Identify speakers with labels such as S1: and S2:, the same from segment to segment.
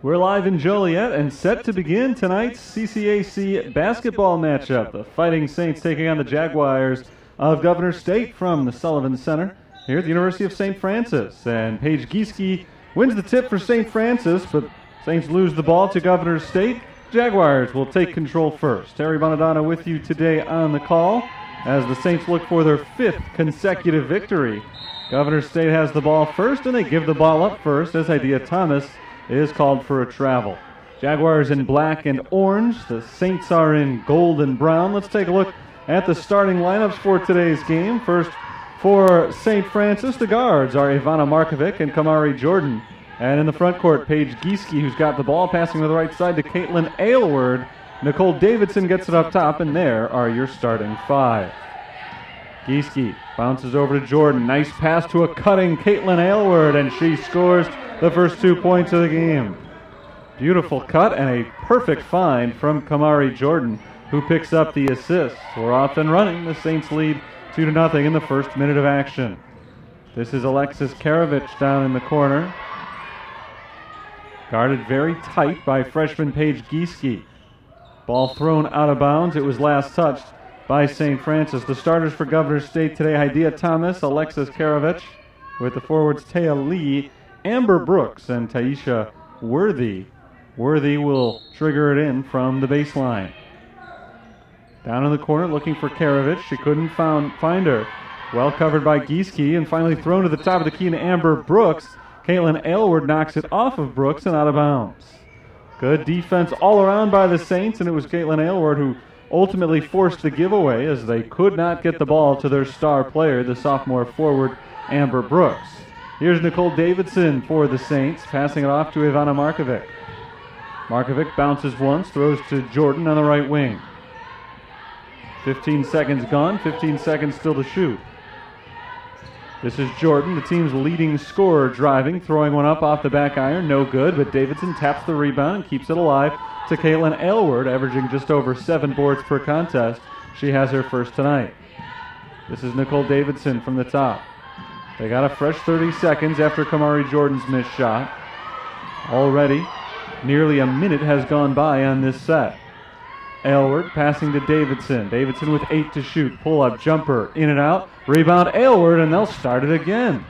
S1: We're live in Joliet and set to begin tonight's CCAC basketball matchup. The Fighting Saints taking on the Jaguars of Governor State from the Sullivan Center here at the University of St. Francis. And Paige Gieske wins the tip for St. Francis, but Saints lose the ball to Governor State. Jaguars will take control first. Terry Bonadonna with you today on the call as the Saints look for their 5th consecutive victory. Governor State has the ball first, and they give the ball up first as Idea Thomas is called for a travel. Jaguars in black and orange. The Saints are in gold and brown. Let's take a look at the starting lineups for today's game. First, for St. Francis, the guards are Ivana Markovic and Kamari Jordan. And in the front court, Paige Gieske, who's got the ball, passing to the right side to Caitlin Aylward. Nicole Davidson gets it up top, and there are your starting 5. Gieske bounces over to Jordan. Nice pass to a cutting Caitlin Aylward, and she scores the first 2 points of the game. Beautiful cut and a perfect find from Kamari Jordan, who picks up the assist. We're off and running. The Saints lead 2-0 in the first minute of action. This is Alexis Karavich down in the corner. Guarded very tight by freshman Paige Gieske. Ball thrown out of bounds. It was last touched by St. Francis. The starters for Governor State today, Idea Thomas, Alexis Karavich, with the forwards Taya Lee, Amber Brooks, and Taisha Worthy. Worthy will trigger it in from the baseline. Down in the corner looking for Karavich. She couldn't find her. Well covered by Gieske, and finally thrown to the top of the key to Amber Brooks. Caitlin Aylward knocks it off of Brooks and out of bounds. Good defense all around by the Saints, and it was Caitlin Aylward who ultimately forced the giveaway as they could not get the ball to their star player, the sophomore forward Amber Brooks. Here's Nicole Davidson for the Saints, passing it off to Ivana Markovic. Markovic bounces once, throws to Jordan on the right wing. 15 seconds gone, 15 seconds still to shoot. This is Jordan, the team's leading scorer, driving, throwing one up off the back iron, no good, but Davidson taps the rebound and keeps it alive to Caitlin Aylward, averaging just over 7 boards per contest. She has her first tonight. This is Nicole Davidson from the top. They got a fresh 30 seconds after Kamari Jordan's missed shot. Already, nearly a minute has gone by on this set. Aylward passing to Davidson. Davidson with 8 to shoot. Pull-up jumper, in and out. Rebound Aylward, and they'll start it again.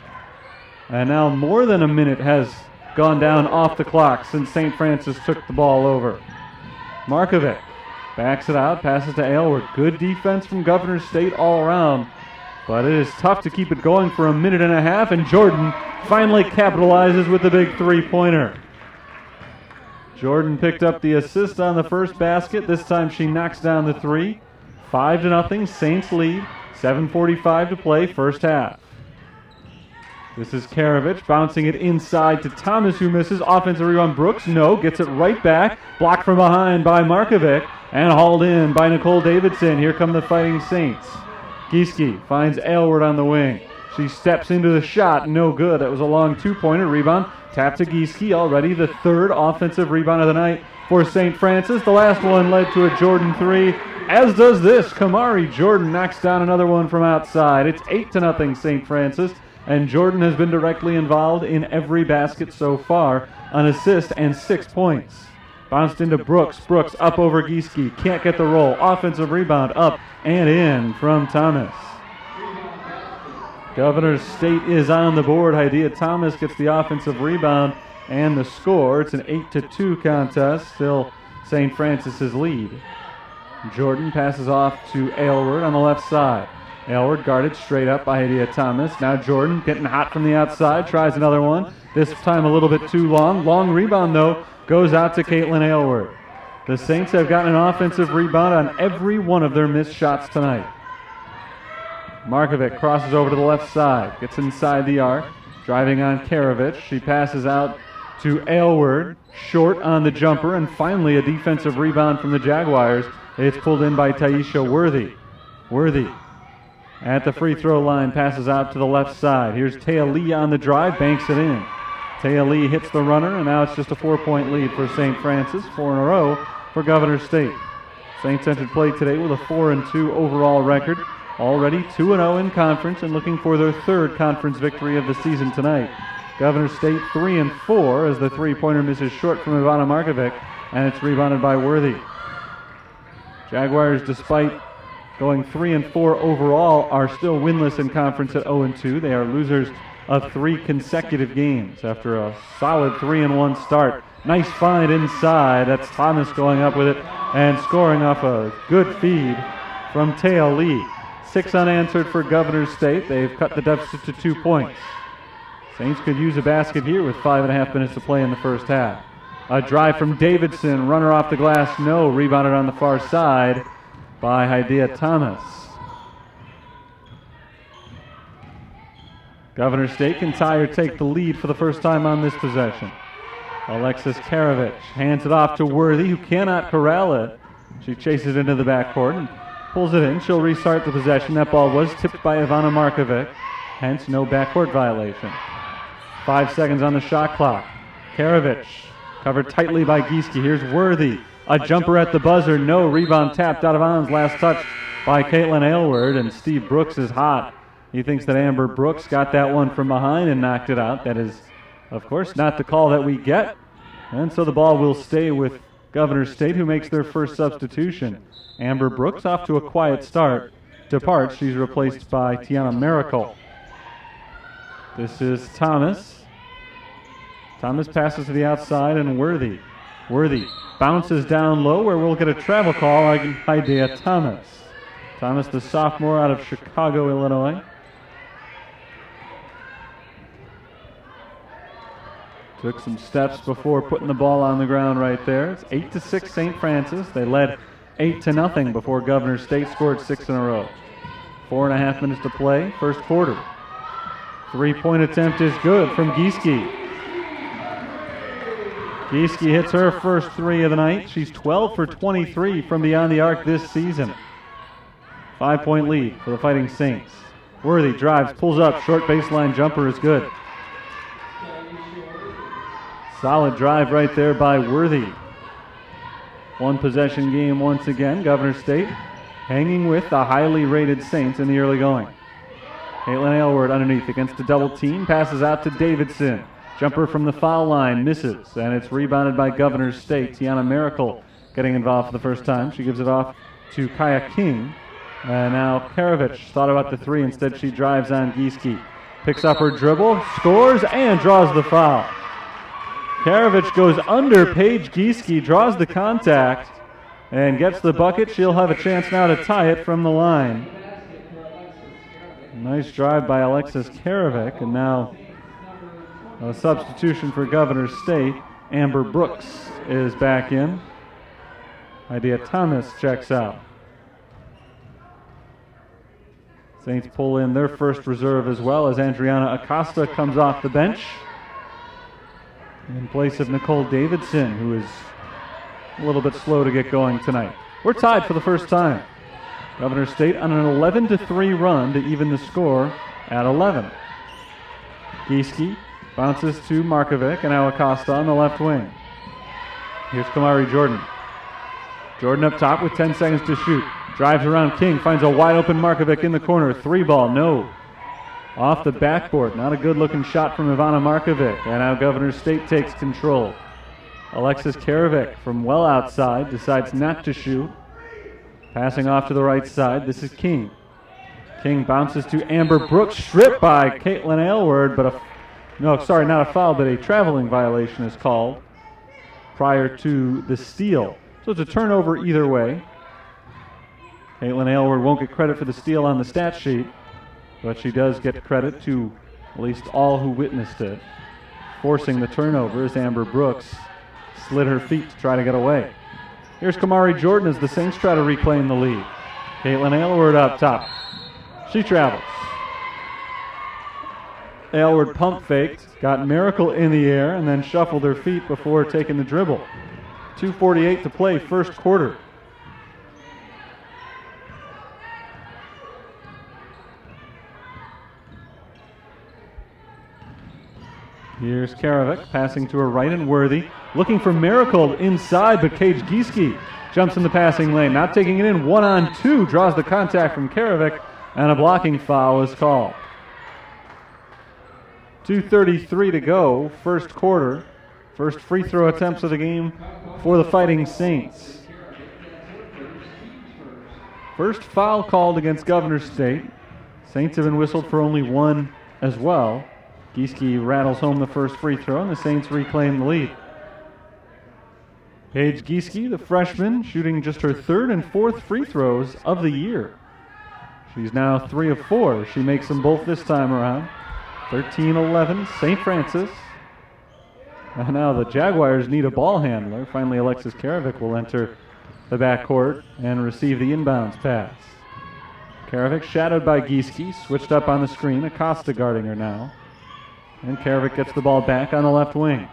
S1: And now more than a minute has gone down off the clock since St. Francis took the ball over. Markovic backs it out, passes to Aylward. Good defense from Governor State all around. But it is tough to keep it going for a minute and a half, and Jordan finally capitalizes with the big three-pointer. Jordan picked up the assist on the first basket. This time she knocks down the 3. 5-0, Saints lead. 7:45 to play, first half. This is Karavich bouncing it inside to Thomas, who misses. Offensive rebound, Brooks, no, gets it right back. Blocked from behind by Markovic and hauled in by Nicole Davidson. Here come the Fighting Saints. Gieske finds Aylward on the wing. She steps into the shot, no good. That was a long 2-pointer rebound. Tap to Gieske, already the 3rd offensive rebound of the night for St. Francis. The last one led to a Jordan 3, as does this. Kamari Jordan knocks down another one from outside. It's 8-0 St. Francis, and Jordan has been directly involved in every basket so far, an assist and 6 points. Bounced into Brooks. Brooks up over Gieske. Can't get the roll. Offensive rebound up and in from Thomas. Governor State is on the board. Idea Thomas gets the offensive rebound and the score. It's an 8-2 contest. Still St. Francis's lead. Jordan passes off to Aylward on the left side. Aylward guarded straight up by Idea Thomas. Now Jordan getting hot from the outside. Tries another one. This time a little bit too long. Long rebound, though, goes out to Caitlin Aylward. The Saints have gotten an offensive rebound on every one of their missed shots tonight. Markovic crosses over to the left side. Gets inside the arc. Driving on Karavich. She passes out to Aylward. Short on the jumper. And finally a defensive rebound from the Jaguars. It's pulled in by Taisha Worthy. Worthy at the free throw line passes out to the left side. Here's Taya Lee on the drive. Banks it in. Taya Lee hits the runner, and now it's just a 4-point lead for St. Francis. 4 in a row for Governor State. Saints entered play today with a 4-2 overall record. Already 2-0 in conference and looking for their 3rd conference victory of the season tonight. Governor State 3 and 4 as the three-pointer misses short from Ivana Markovic, and it's rebounded by Worthy. Jaguars, despite going 3 and 4 overall, are still winless in conference at 0 and 2. They are losers of 3 consecutive games after a solid 3 and 1 start. Nice find inside. That's Thomas going up with it and scoring off a good feed from Taya Lee. 6 unanswered for Governor State. They've cut the deficit to 2 points. Saints could use a basket here with 5.5 minutes to play in the first half. A drive from Davidson, runner off the glass, no. Rebounded on the far side by Hidea Thomas. Governor State can tie or take the lead for the first time on this possession. Alexis Karavich hands it off to Worthy, who cannot corral it. She chases it into the backcourt and pulls it in. She'll restart the possession. That ball was tipped by Ivana Markovic, hence no backcourt violation. 5 seconds on the shot clock. Karavich covered tightly by Gieske. Here's Worthy. A jumper at the buzzer. No. Rebound tapped out of bounds. Last touch by Caitlin Aylward, and Steve Brooks is hot. He thinks that Amber Brooks got that one from behind and knocked it out. That is, of course, not the call that we get. And so the ball will stay with Governor State, who makes their first substitution. Amber Brooks, off to a quiet start, departs. She's replaced by Tiana Miracle. This is Thomas. Thomas passes to the outside, and Worthy. Worthy bounces down low, where we'll get a travel call on Hidea Thomas. Thomas, the sophomore out of Chicago, Illinois. Took some steps before putting the ball on the ground right there. It's 8-6 St. Francis. They led 8-0 before Governor State scored 6 in a row. 4.5 minutes to play, first quarter. Three-point attempt is good from Gieske. Gieske hits her first 3 of the night. She's 12 for 23 from beyond the arc this season. 5-point lead for the Fighting Saints. Worthy drives, pulls up, short baseline jumper is good. Solid drive right there by Worthy. One possession game once again. Governor State hanging with the highly rated Saints in the early going. Caitlin Aylward underneath against a double team. Passes out to Davidson. Jumper from the foul line misses, and it's rebounded by Governor State. Tiana Miracle getting involved for the first time. She gives it off to Kaya King. And now Karavich thought about the three. Instead, she drives on Gieske. Picks up her dribble, scores, and draws the foul. Karavich goes under Paige Gieske, draws the contact, and gets the bucket. She'll have a chance now to tie it from the line. Nice drive by Alexis Karavich, and now a substitution for Governor State. Amber Brooks is back in. Hidea Thomas checks out. Saints pull in their first reserve as well as Andriana Acosta comes off the bench in place of Nicole Davidson, who is a little bit slow to get going tonight. We're tied for the first time. Governor State on an 11-3 run to even the score at 11. Gieske bounces to Markovic, and now Acosta on the left wing. Here's Kamari Jordan. Jordan up top with 10 seconds to shoot. Drives around King, finds a wide open Markovic in the corner. 3-ball, no. Off the backboard, not a good looking shot from Ivana Markovic. And now Governor State takes control. Alexis Karavich from well outside decides not to shoot. Passing off to the right side, this is King. King bounces to Amber Brooks, stripped by Caitlin Aylward, but not a foul, but a traveling violation is called prior to the steal. So it's a turnover either way. Caitlin Aylward won't get credit for the steal on the stat sheet, but she does get credit to at least all who witnessed it. Forcing the turnover as Amber Brooks slid her feet to try to get away. Here's Kamari Jordan as the Saints try to reclaim the lead. Caitlin Aylward up top. She travels. Aylward pump faked, got Miracle in the air, and then shuffled her feet before taking the dribble. 2:48 to play, first quarter. Here's Karavich passing to her right and Worthy. Looking for Miracle inside, but Paige Gieske jumps in the passing lane. Not taking it in, 1-on-2, draws the contact from Karavich, and a blocking foul is called. 2:33 to go, first quarter. First free throw attempts of the game for the Fighting Saints. First foul called against Governor State. Saints have been whistled for only one as well. Gieske rattles home the first free throw, and the Saints reclaim the lead. Paige Gieske, the freshman, shooting just her third and fourth free throws of the year. She's now 3 of 4. She makes them both this time around. 13-11, St. Francis. And now the Jaguars need a ball handler. Finally, Alexis Karavik will enter the backcourt and receive the inbounds pass. Karavik shadowed by Gieske, switched up on the screen. Acosta guarding her now. And Karavik gets the ball back on the left wing.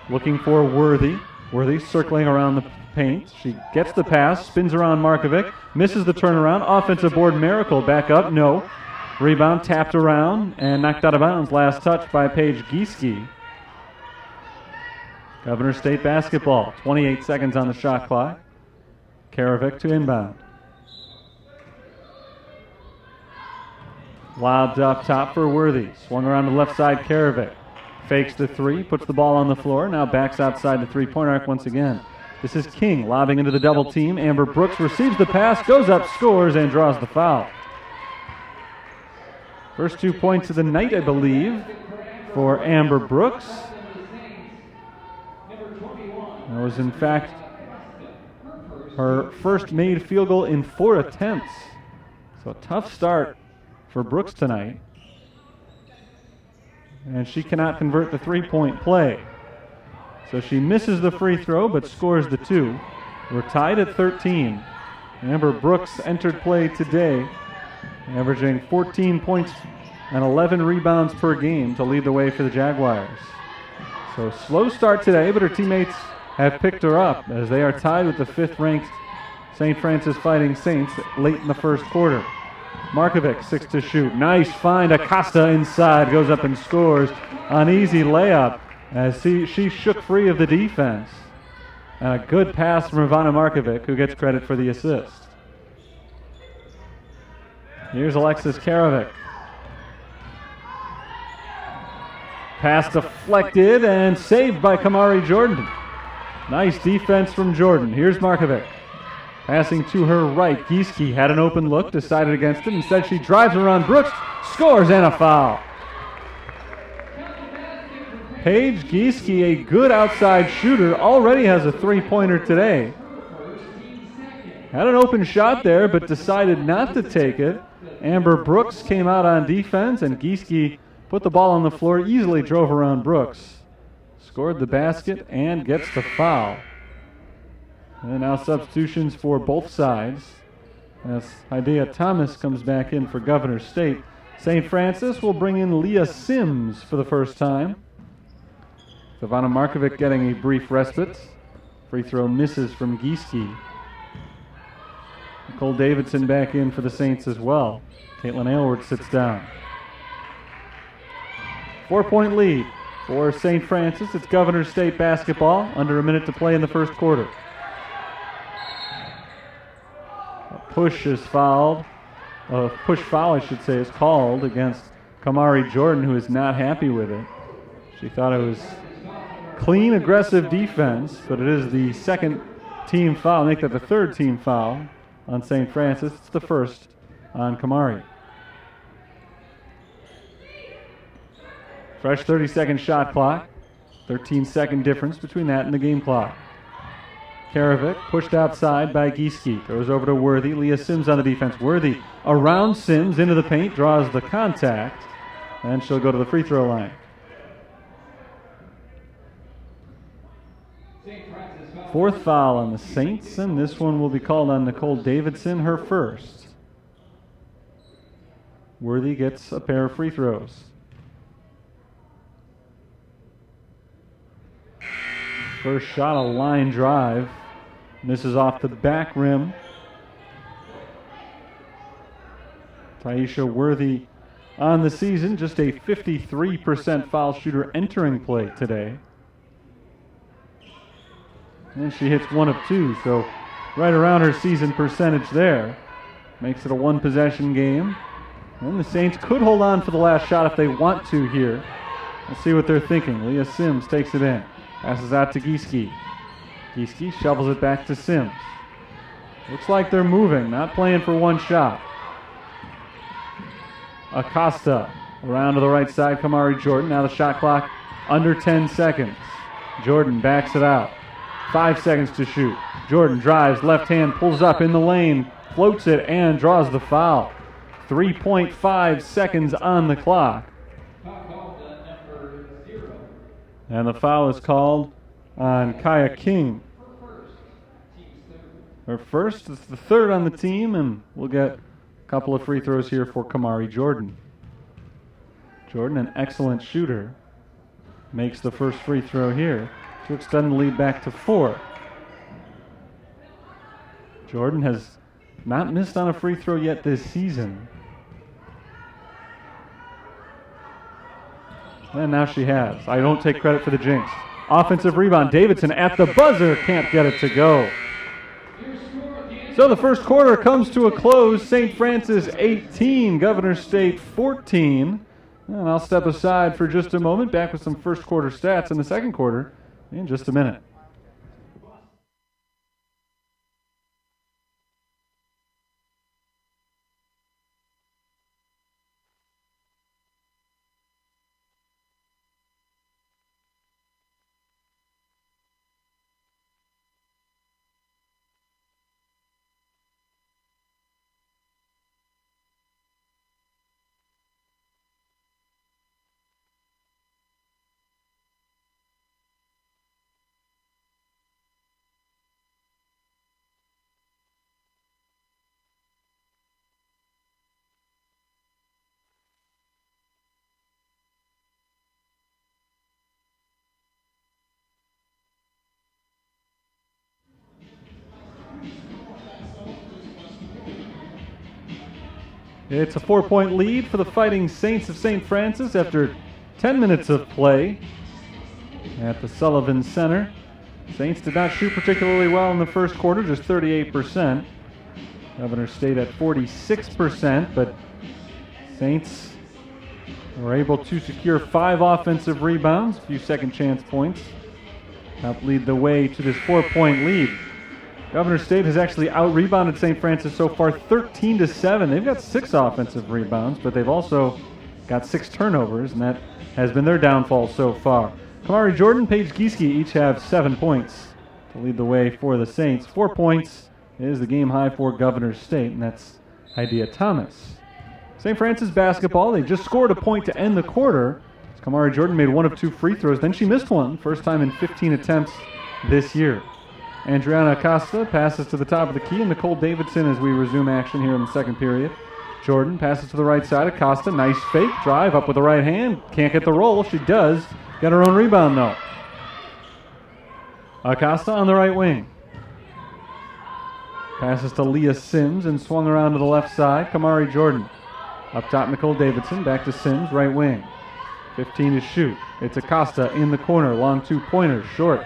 S1: Looking for Worthy. Worthy circling around the paint. She gets the pass, spins around Markovic, misses the turnaround. Offensive board miracle. Back up, no. Rebound tapped around and knocked out of bounds. Last touch by Paige Gieske. Governor State basketball. 28 seconds on the shot clock. Karavik to inbound. Lobbed up top for Worthy. Swung around the left side, Karavik. Fakes the three, puts the ball on the floor, now backs outside the three-point arc once again. This is King lobbing into the double team. Amber Brooks receives the pass, goes up, scores, and draws the foul. First 2 points of the night, I believe, for Amber Brooks. That was, in fact, her first made field goal in 4 attempts. So a tough start for Brooks tonight. And she cannot convert the three-point play. So she misses the free throw but scores the 2. We're tied at 13. Amber Brooks entered play today, averaging 14 points and 11 rebounds per game to lead the way for the Jaguars. So slow start today, but her teammates have picked her up as they are tied with the 5th-ranked St. Francis Fighting Saints late in the first quarter. Markovic, 6 to shoot. Nice find. Acosta inside, goes up and scores. An easy layup as she shook free of the defense. And a good pass from Ivana Markovic, who gets credit for the assist. Here's Alexis Karavik. Pass deflected and saved by Kamari Jordan. Nice defense from Jordan. Here's Markovic. Passing to her right. Gieske had an open look, decided against it. Instead, she drives around Brooks, scores, and a foul. Paige Gieske, a good outside shooter, already has a three-pointer today. Had an open shot there, but decided not to take it. Amber Brooks came out on defense, and Gieske put the ball on the floor, easily drove around Brooks. Scored the basket and gets the foul. And now substitutions for both sides as Hidea Thomas comes back in for Governor State. St. Francis will bring in Leah Sims for the first time. Ivana Markovic getting a brief respite. Free throw misses from Gieske. Nicole Davidson back in for the Saints as well. Caitlin Aylward sits down. 4-point lead for St. Francis. It's Governor State basketball. Under a minute to play in the first quarter. Push is fouled. A push foul, I should say, is called against Kamari Jordan, who is not happy with it. She thought it was clean, aggressive defense, but it is the second team foul. Make that the third team foul on St. Francis. It's the first on Kamari. Fresh 30-second shot clock. 13-second difference between that and the game clock. Karavik pushed outside by Gieske. Goes over to Worthy. Leah Sims on the defense. Worthy around Sims into the paint. Draws the contact. And she'll go to the free throw line. Fourth foul on the Saints. And this one will be called on Nicole Davidson, her first. Worthy gets a pair of free throws. First shot, a line drive. Misses off the back rim. Taisha Worthy on the season, just a 53% foul shooter entering play today. And she hits 1 of 2, so right around her season percentage there. Makes it a one-possession game. And the Saints could hold on for the last shot if they want to here. We'll see what they're thinking. Leah Sims takes it in. Passes out to Gieske. Gieske shovels it back to Sims. Looks like they're moving, not playing for one shot. Acosta around to the right side, Kamari Jordan. Now the shot clock under 10 seconds. Jordan backs it out. 5 seconds to shoot. Jordan drives, left hand, pulls up in the lane, floats it, and draws the foul. 3.5 seconds on the clock. And the foul is called on Kaya King. Her first, it's the third on the team, and we'll get a couple of free throws here for Kamari Jordan. Jordan, an excellent shooter, makes the first free throw here to extend the lead back to 4. Jordan has not missed on a free throw yet this season. And now she has. I don't take credit for the jinx. Offensive rebound. Davidson at the buzzer. Can't get it to go. So the first quarter comes to a close. St. Francis 18, Governor State 14. And I'll step aside for just a moment. Back with some first quarter stats in the second quarter in just a minute. It's a 4-point lead for the Fighting Saints of St. Francis after 10 minutes of play at the Sullivan Center. Saints did not shoot particularly well in the first quarter, just 38%. Governor State at 46%, but Saints were able to secure 5 offensive rebounds, a few second chance points, help lead the way to this 4-point lead. Governor State has actually out-rebounded St. Francis so far 13-7. They've got 6 offensive rebounds, but they've also got 6 turnovers, and that has been their downfall so far. Kamari Jordan, Paige Gieske each have 7 points to lead the way for the Saints. 4 points is the game high for Governor State, and that's Idea Thomas. St. Francis basketball, they just scored a point to end the quarter. Kamari Jordan made 1 of 2 free throws, then she missed one, first time in 15 attempts this year. Adriana Acosta passes to the top of the key, and Nicole Davidson as we resume action here in the second period. Jordan passes to the right side. Acosta, nice fake, drive up with the right hand. Can't get the roll. She does get her own rebound, though. Acosta on the right wing. Passes to Leah Sims and swung around to the left side. Kamari Jordan. Up top, Nicole Davidson. Back to Sims, right wing. 15 to shoot. It's Acosta in the corner. Long 2-pointer, short.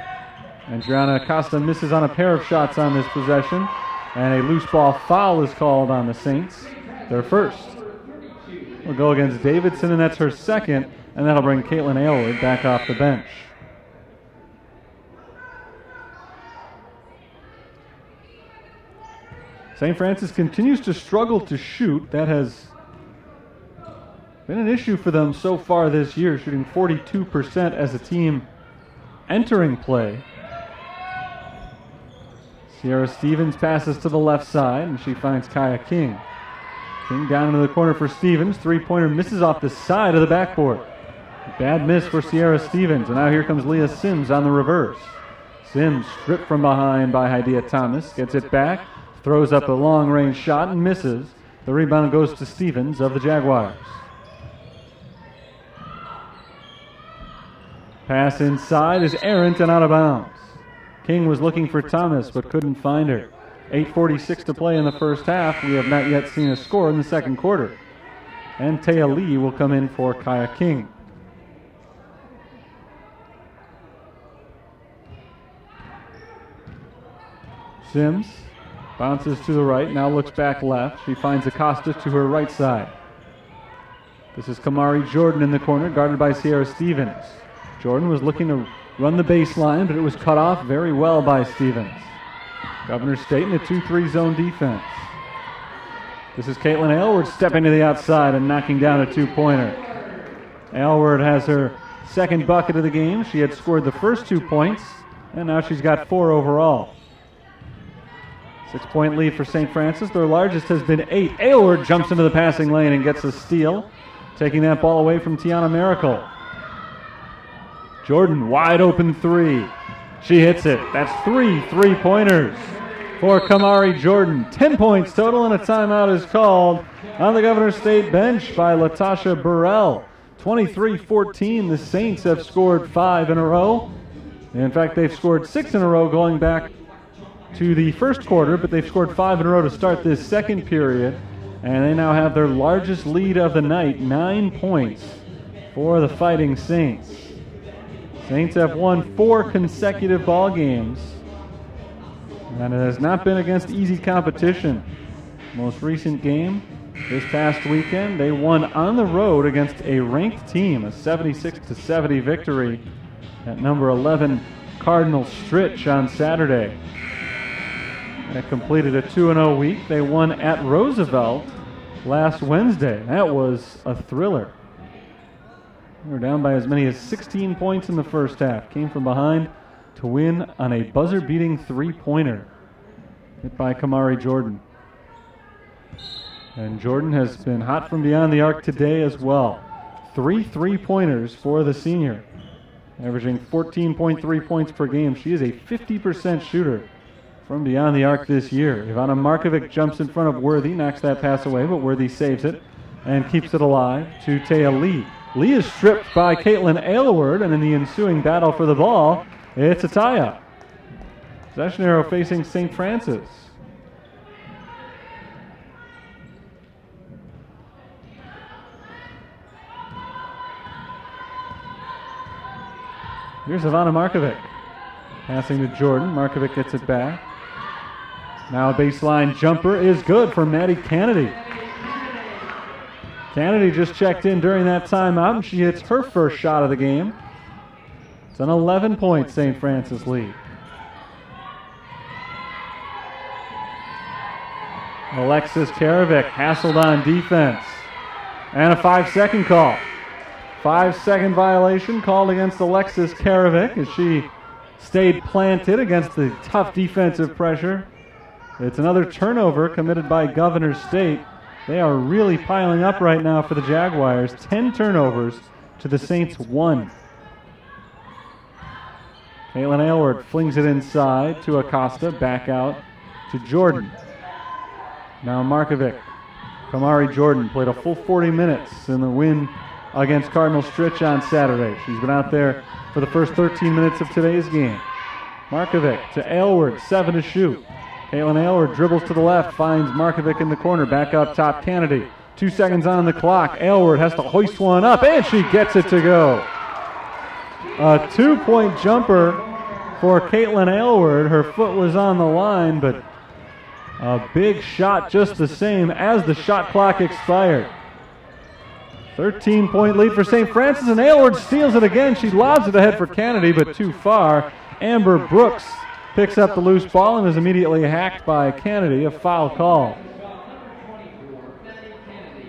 S1: Adriana Acosta misses on a pair of shots on this possession, and a loose ball foul is called on the Saints. Their first. Will go against Davidson, and that's her second, and that'll bring Caitlin Aylward back off the bench. St. Francis continues to struggle to shoot. That has been an issue for them so far this year, shooting 42% as a team entering play. Sierra Stevens passes to the left side, and she finds Kaya King. King down into the corner for Stevens. 3-pointer misses off the side of the backboard. Bad miss for Sierra Stevens, and now here comes Leah Sims on the reverse. Sims stripped from behind by Idea Thomas, gets it back, throws up a long-range shot and misses. The rebound goes to Stevens of the Jaguars. Pass inside is errant and out of bounds. King was looking for Thomas but couldn't find her. 8:46 to play in the first half. We have not yet seen a score in the second quarter. And Taya Lee will come in for Kaya King. Sims bounces to the right, now looks back left. She finds Acosta to her right side. This is Kamari Jordan in the corner, guarded by Sierra Stevens. Jordan was looking to run the baseline, but it was cut off very well by Stevens. Governor State in a 2-3 zone defense. This is Caitlin Aylward stepping to the outside and knocking down a two-pointer. Aylward has her second bucket of the game. She had scored the first 2 points, and now she's got 4 overall. 6-point lead for St. Francis. Their largest has been 8. Aylward jumps into the passing lane and gets a steal, taking that ball away from Tiana Miracle. Jordan, wide open 3. She hits it. That's 3 3-pointers for Kamari Jordan. 10 points total, and a timeout is called on the Governor State bench by Latasha Burrell. 23-14. The Saints have scored 5 in a row. In fact, they've scored 6 in a row going back to the first quarter, but they've scored 5 in a row to start this second period, and they now have their largest lead of the night, 9 points for the Fighting Saints. Saints have won 4 consecutive ball games, and it has not been against easy competition. Most recent game this past weekend, they won on the road against a ranked team, a 76-70 victory at number 11 Cardinal Stritch on Saturday. That completed a 2-0 week. They won at Roosevelt last Wednesday. That was a thriller. They were down by as many as 16 points in the first half. Came from behind to win on a buzzer-beating 3-pointer hit by Kamari Jordan. And Jordan has been hot from beyond the arc today as well. 3 3-pointers for the senior, averaging 14.3 points per game. She is a 50% shooter from beyond the arc this year. Ivana Markovic jumps in front of Worthy, knocks that pass away, but Worthy saves it and keeps it alive to Taya Lee. Lee is stripped by Caitlin Aylward, and in the ensuing battle for the ball, it's a tie-up. Possession arrow facing St. Francis. Here's Ivana Markovic. Passing to Jordan. Markovic gets it back. Now a baseline jumper is good for Maddie Kennedy. Kennedy just checked in during that timeout, and she hits her first shot of the game. It's an 11-point St. Francis lead. Alexis Karavic hassled on defense. And a 5-second call. 5-second violation called against Alexis Karavic as she stayed planted against the tough defensive pressure. It's another turnover committed by Governor State. They are really piling up right now for the Jaguars. 10 turnovers to the Saints 1. Caitlin Aylward flings it inside to Acosta, back out to Jordan. Now Markovic. Kamari Jordan played a full 40 minutes in the win against Cardinal Stritch on Saturday. She's been out there for the first 13 minutes of today's game. Markovic to Aylward, 7 to shoot. Caitlin Aylward dribbles to the left, finds Markovic in the corner, back up top Kennedy. 2 seconds on the clock. Aylward has to hoist one up, and she gets it to go. A 2-point jumper for Caitlin Aylward. Her foot was on the line, but a big shot just the same as the shot clock expired. 13-point lead for St. Francis, and Aylward steals it again. She lobs it ahead for Kennedy, but too far. Amber Brooks picks up the loose ball and is immediately hacked by Kennedy, a foul call.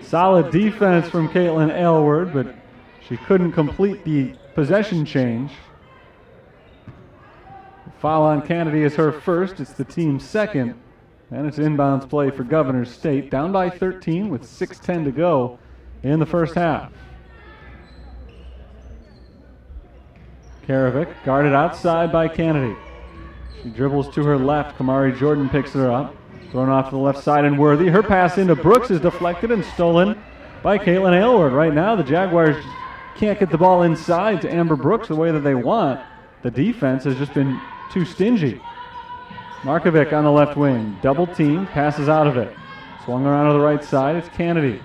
S1: Solid defense from Caitlin Aylward, but she couldn't complete the possession change. The foul on Kennedy is her first. It's the team's second, and it's inbounds play for Governor State. Down by 13 with 6:10 to go in the first half. Karavic guarded outside by Kennedy. She dribbles to her left. Kamari Jordan picks her up. Thrown off to the left side and Worthy. Her pass into Brooks is deflected and stolen by Caitlin Aylward. Right now the Jaguars can't get the ball inside to Amber Brooks the way that they want. The defense has just been too stingy. Markovic on the left wing. Double team, passes out of it. Swung around to the right side. It's Kennedy.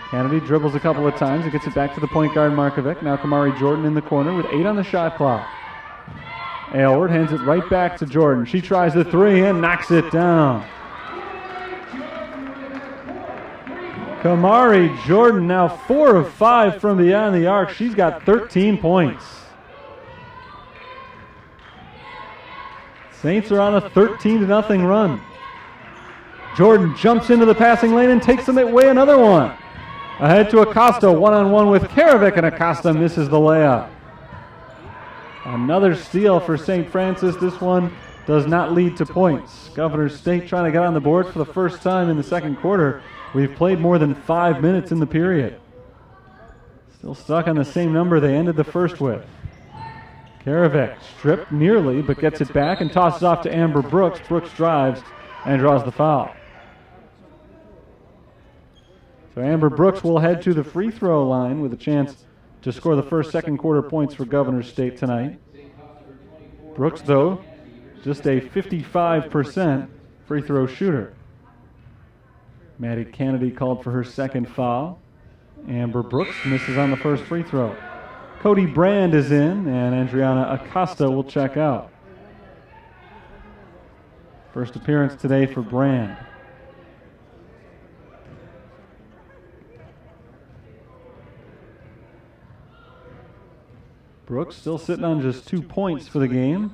S1: Kennedy dribbles a couple of times and gets it back to the point guard Markovic. Now Kamari Jordan in the corner with 8 on the shot clock. Aylward hands it right back to Jordan. She tries the 3 and knocks it down. Kamari Jordan now 4 of 5 from beyond the arc. She's got 13 points. Saints are on a 13-0 run. Jordan jumps into the passing lane and takes away another one. Ahead to Acosta, one-on-one with Karavic, and Acosta misses the layup. Another steal for St. Francis. This one does not lead to points. Governor State trying to get on the board for the first time in the second quarter. We've played more than 5 minutes in the period. Still stuck on the same number they ended the first with. Karavic stripped nearly, but gets it back and tosses off to Amber Brooks. Brooks drives and draws the foul. So Amber Brooks will head to the free throw line with a chance to score the first second quarter points for Governor State tonight. Brooks, though, just a 55% free throw shooter. Maddie Kennedy called for her second foul. Amber Brooks misses on the first free throw. Cody Brand is in, and Adriana Acosta will check out. First appearance today for Brand. Brooks still sitting on just 2 points for the game,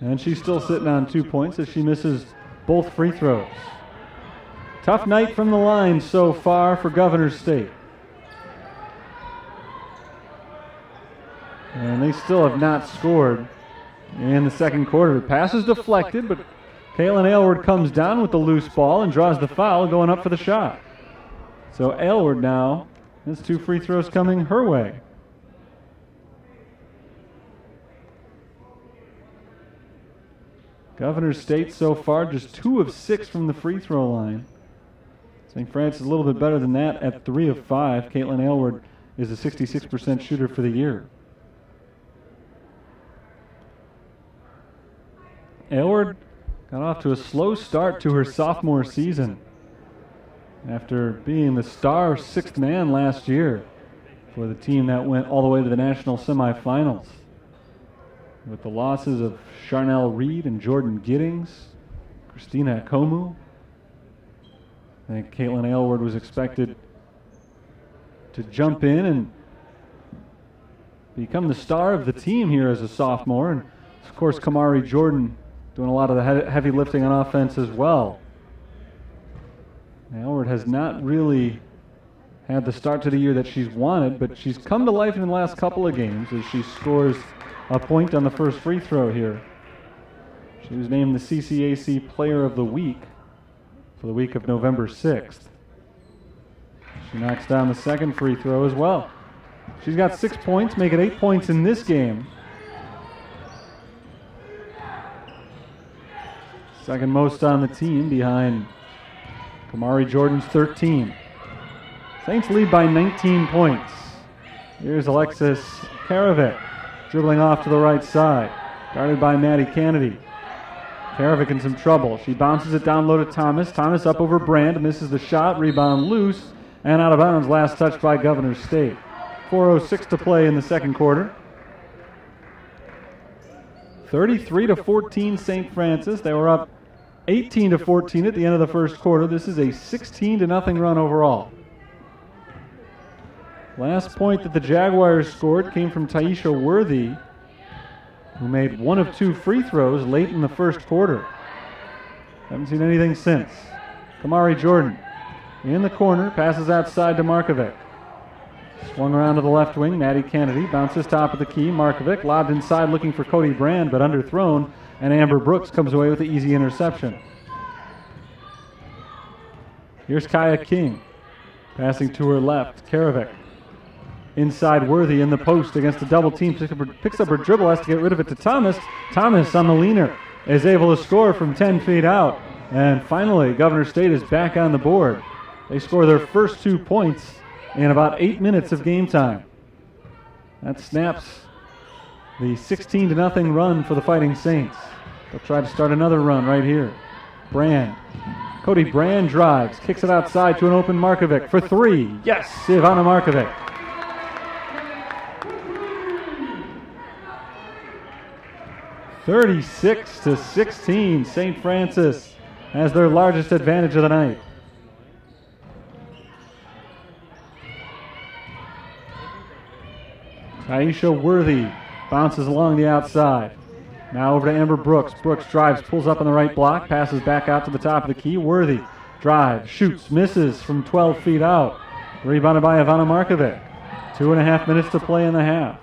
S1: and she's still sitting on 2 points as she misses both free throws. Tough night from the line so far for Governor State. And they still have not scored in the second quarter. The pass is deflected, but Caitlin Aylward comes down with the loose ball and draws the foul, going up for the shot. So Aylward now has 2 free throws coming her way. Governor State so far just 2 of 6 from the free throw line. St. Francis a little bit better than that at 3 of 5. Caitlin Aylward is a 66% shooter for the year. Aylward got off to a slow start to her sophomore season after being the star 6th man last year for the team that went all the way to the national semifinals. With the losses of Charnel Reed and Jordan Giddings, Christina Akomu. I think Caitlin Aylward was expected to jump in and become the star of the team here as a sophomore. And of course, Kamari Jordan doing a lot of the heavy lifting on offense as well. Aylward has not really had the start to the year that she's wanted, but she's come to life in the last couple of games as she scores a point on the first free throw here. She was named the CCAC Player of the Week for the week of November 6th. She knocks down the second free throw as well. She's got 6 points, making 8 points in this game. Second most on the team behind Kamari Jordan's 13. Saints lead by 19 points. Here's Alexis Karavic dribbling off to the right side, guarded by Maddie Kennedy. Karavic in some trouble. She bounces it down low to Thomas. Thomas up over Brand, misses the shot, rebound loose, and out of bounds, last touch by Governor State. 4:06 to play in the second quarter. 33-14 St. Francis. They were up 18-14 at the end of the first quarter. This is a 16-0 run overall. Last point that the Jaguars scored came from Taisha Worthy, who made 1 of 2 free throws late in the first quarter. Haven't seen anything since. Kamari Jordan in the corner, passes outside to Markovic. Swung around to the left wing, Maddie Kennedy bounces top of the key. Markovic lobbed inside looking for Cody Brand, but underthrown, and Amber Brooks comes away with the easy interception. Here's Kaya King, passing to her left. Karavic inside Worthy in the post against a double team. Picks up her dribble, has to get rid of it to Thomas. Thomas on the leaner is able to score from 10 feet out. And finally, Governor State is back on the board. They score their first 2 points in about 8 minutes of game time. That snaps the 16-0 run for the Fighting Saints. They'll try to start another run right here. Brand. Cody Brand drives, kicks it outside to an open Markovic for 3. Yes, Ivana Markovic. 36-16, St. Francis has their largest advantage of the night. Taisha Worthy bounces along the outside. Now over to Amber Brooks. Brooks drives, pulls up on the right block, passes back out to the top of the key. Worthy drives, shoots, misses from 12 feet out. Rebounded by Ivana Markovic. 2.5 minutes to play in the half.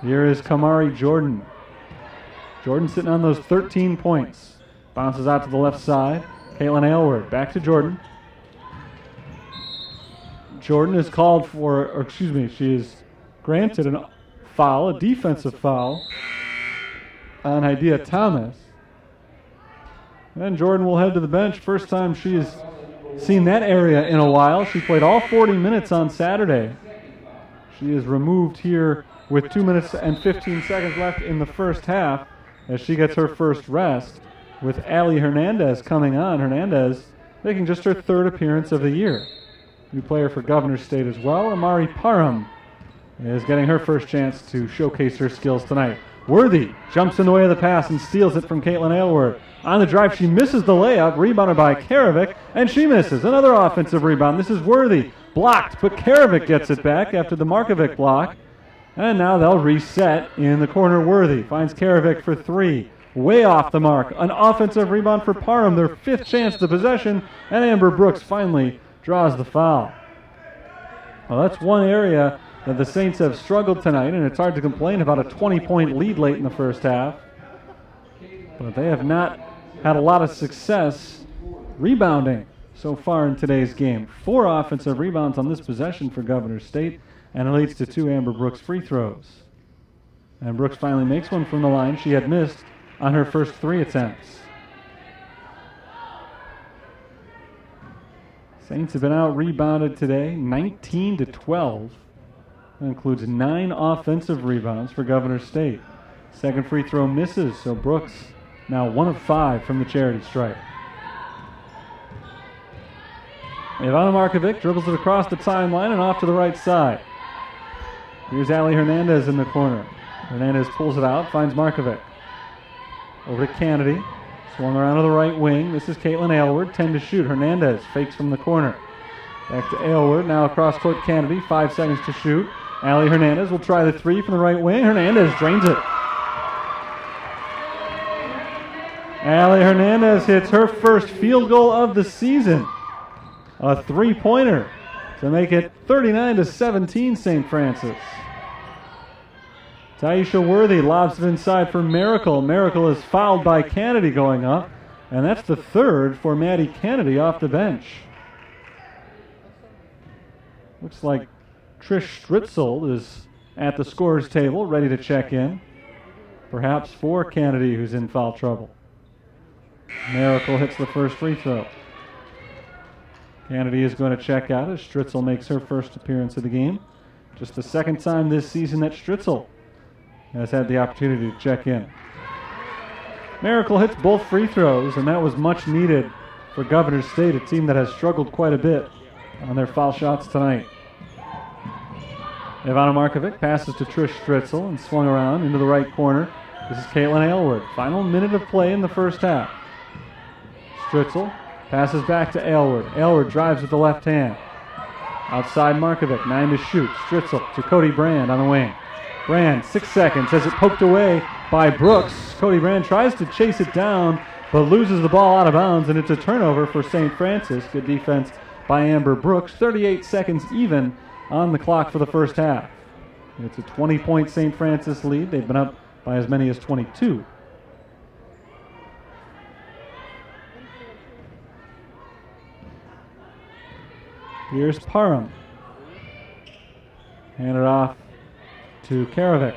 S1: Here is Kamari Jordan. Jordan sitting on those 13 points. Bounces out to the left side. Caitlin Aylward back to Jordan. Jordan is called for, or excuse me, she is granted a foul, a defensive foul on Idea Thomas. And Jordan will head to the bench. First time she has seen that area in a while. She played all 40 minutes on Saturday. She is removed here with 2 minutes and 15 seconds left in the first half as she gets her first rest, with Allie Hernandez coming on. Hernandez making just her third appearance of the year. New player for Governor State as well. Amari Parham is getting her first chance to showcase her skills tonight. Worthy jumps in the way of the pass and steals it from Caitlin Aylward. On the drive, she misses the layup, rebounded by Karavik, and she misses. Another offensive rebound. This is Worthy. Blocked, but Karavik gets it back after the Markovic block. And now they'll reset in the corner. Worthy finds Karavik for three. Way off the mark. An offensive rebound for Parham, their fifth chance to possession, and Amber Brooks finally draws the foul. Well, that's one area that the Saints have struggled tonight, and it's hard to complain about a 20-point lead late in the first half. But they have not had a lot of success rebounding so far in today's game. 4 offensive rebounds on this possession for Governor State, and it leads to 2 Amber Brooks free throws. And Brooks finally makes one from the line she had missed on her first 3 attempts. Saints have been out rebounded today, 19-12. That includes 9 offensive rebounds for Governor State. Second free throw misses, so Brooks now 1 of 5 from the charity stripe. Ivana Markovic dribbles it across the timeline and off to the right side. Here's Allie Hernandez in the corner. Hernandez pulls it out, finds Markovic. Over to Kennedy. Swung around to the right wing. This is Caitlin Aylward, 10 to shoot. Hernandez fakes from the corner. Back to Aylward, now across court Kennedy, 5 seconds to shoot. Allie Hernandez will try the 3 from the right wing. Hernandez drains it. Allie Hernandez hits her first field goal of the season. A 3-pointer to make it 39-17 St. Francis. Taisha Worthy lobs it inside for Miracle. Miracle is fouled by Kennedy going up, and that's the 3rd for Maddie Kennedy off the bench. Looks like Trish Stritzel is at the scorer's table, ready to check in. Perhaps for Kennedy, who's in foul trouble. Miracle hits the first free throw. Kennedy is going to check out as Stritzel makes her first appearance of the game. Just the second time this season that Stritzel has had the opportunity to check in. Miracle hits both free throws, and that was much needed for Governor State, a team that has struggled quite a bit on their foul shots tonight. Ivana Markovic passes to Trish Stritzel and swung around into the right corner. This is Caitlin Aylward. Final minute of play in the first half. Stritzel passes back to Aylward. Aylward drives with the left hand. Outside Markovic, 9 to shoot. Stritzel to Cody Brand on the wing. Brand, 6 seconds, has it poked away by Brooks. Cody Brand tries to chase it down, but loses the ball out of bounds, and it's a turnover for St. Francis. Good defense by Amber Brooks. 38 seconds even on the clock for the first half. It's a 20-point St. Francis lead. They've been up by as many as 22. Here's Parham. Hand it off to Karavik.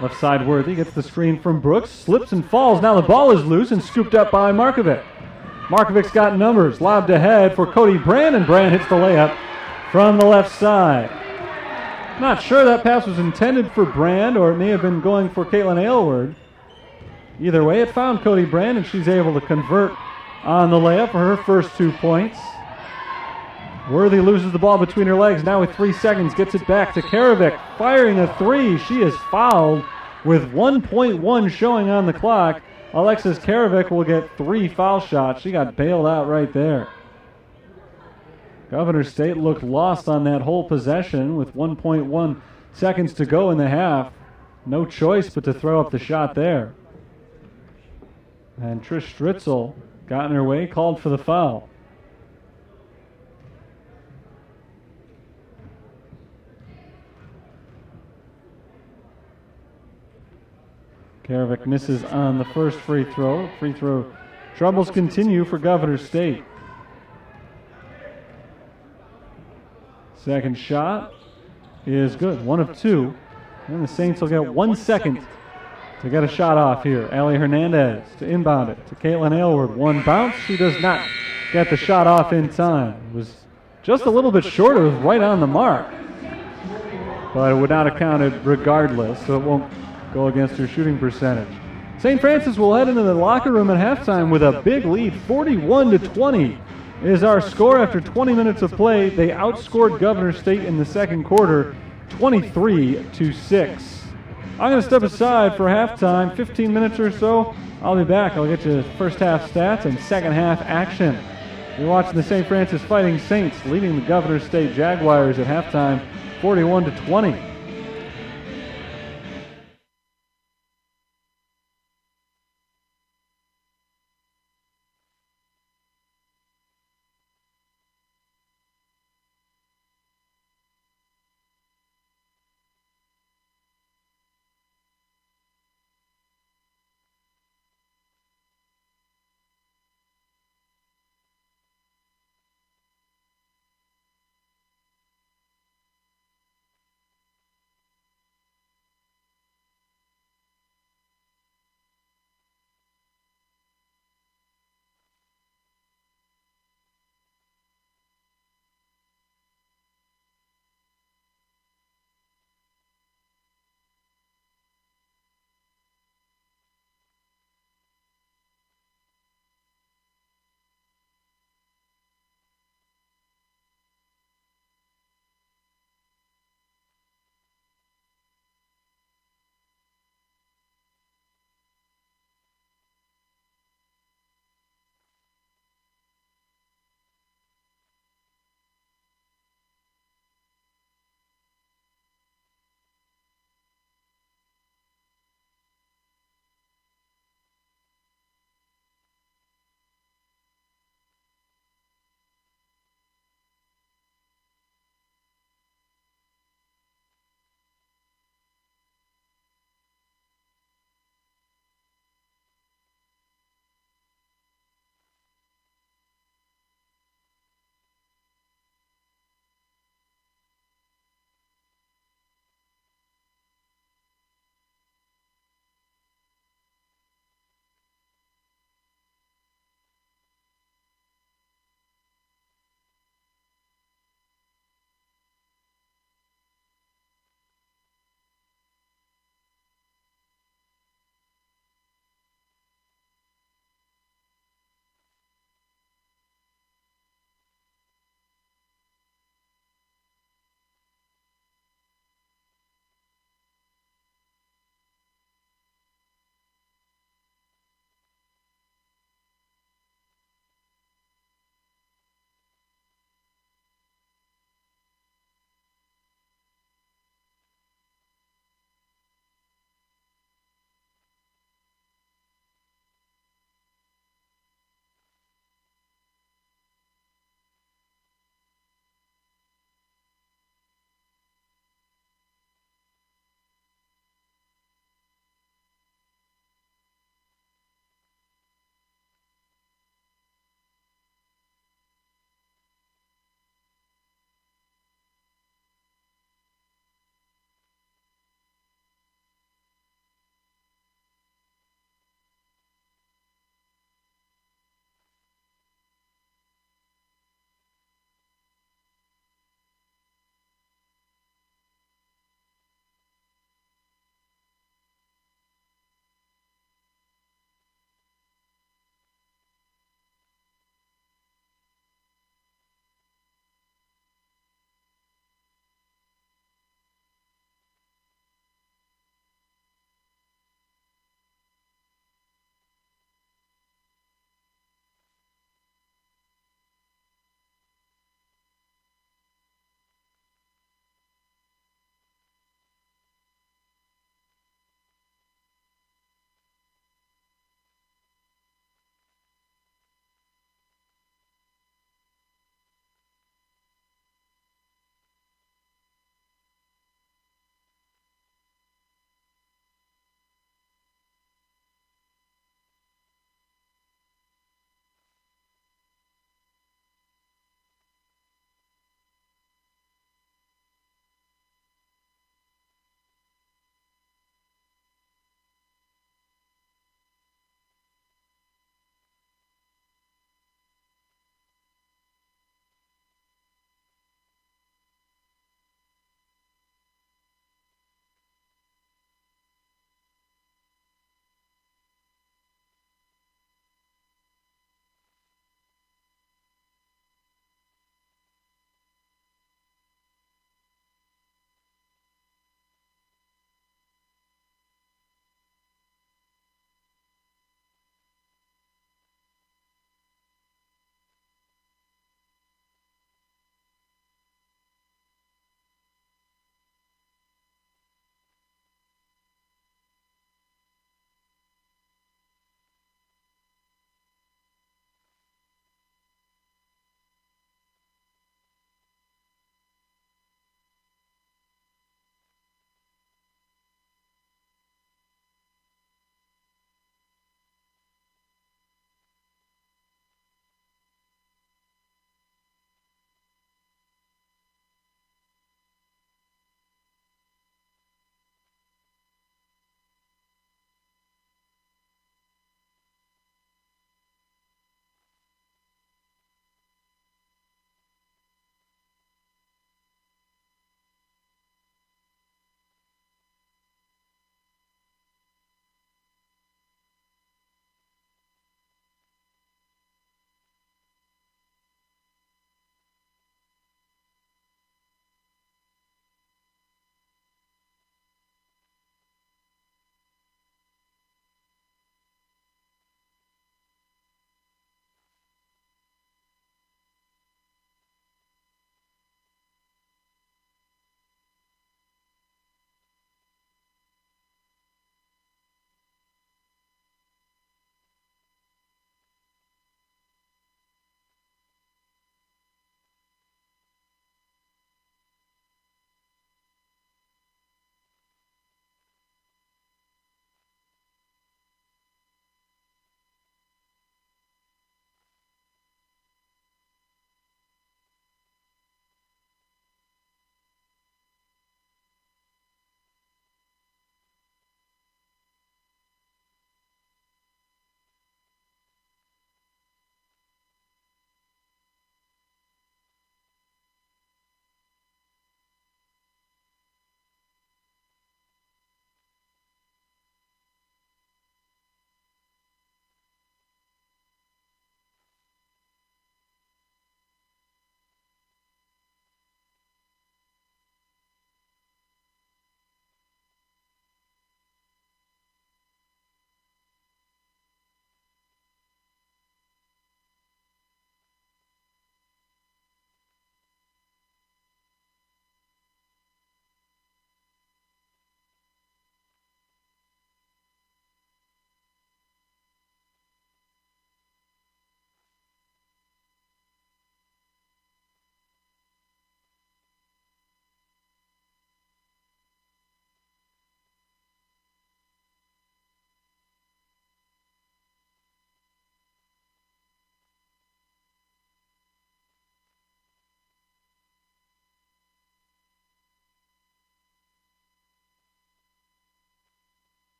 S1: Left side Worthy gets the screen from Brooks, slips and falls. Now the ball is loose and scooped up by Markovic. Markovic's got numbers, lobbed ahead for Cody Brand, and Brand hits the layup from the left side. Not sure that pass was intended for Brand, or it may have been going for Caitlin Aylward. Either way, it found Cody Brand, and she's able to convert on the layup for her first 2 points. Worthy loses the ball between her legs. Now with 3 seconds, gets it back to Karavik, firing a 3. She is fouled with 1.1 showing on the clock. Alexis Karavik will get 3 foul shots. She got bailed out right there. Governor State looked lost on that whole possession with 1.1 seconds to go in the half. No choice but to throw up the shot there. And Trish Stritzel got in her way, called for the foul. Karavik misses on the first free throw. Free throw troubles continue for Governor State. Second shot is good, 1 of 2. And the Saints will get 1 second to get a shot off here. Allie Hernandez to inbound it to Caitlin Aylward. One bounce. She does not get the shot off in time. It was just a little bit short. It was right on the mark. But it would not have counted regardless, so it won't go against her shooting percentage. St. Francis will head into the locker room at halftime with a big lead. 41-20 is our score after 20 minutes of play. They outscored Governor State in the second quarter, 23-6. I'm going to step aside for halftime, 15 minutes or so. I'll be back. I'll get you first half stats and second half action. You're watching the St. Francis Fighting Saints leading the Governor State Jaguars at halftime, 41-20.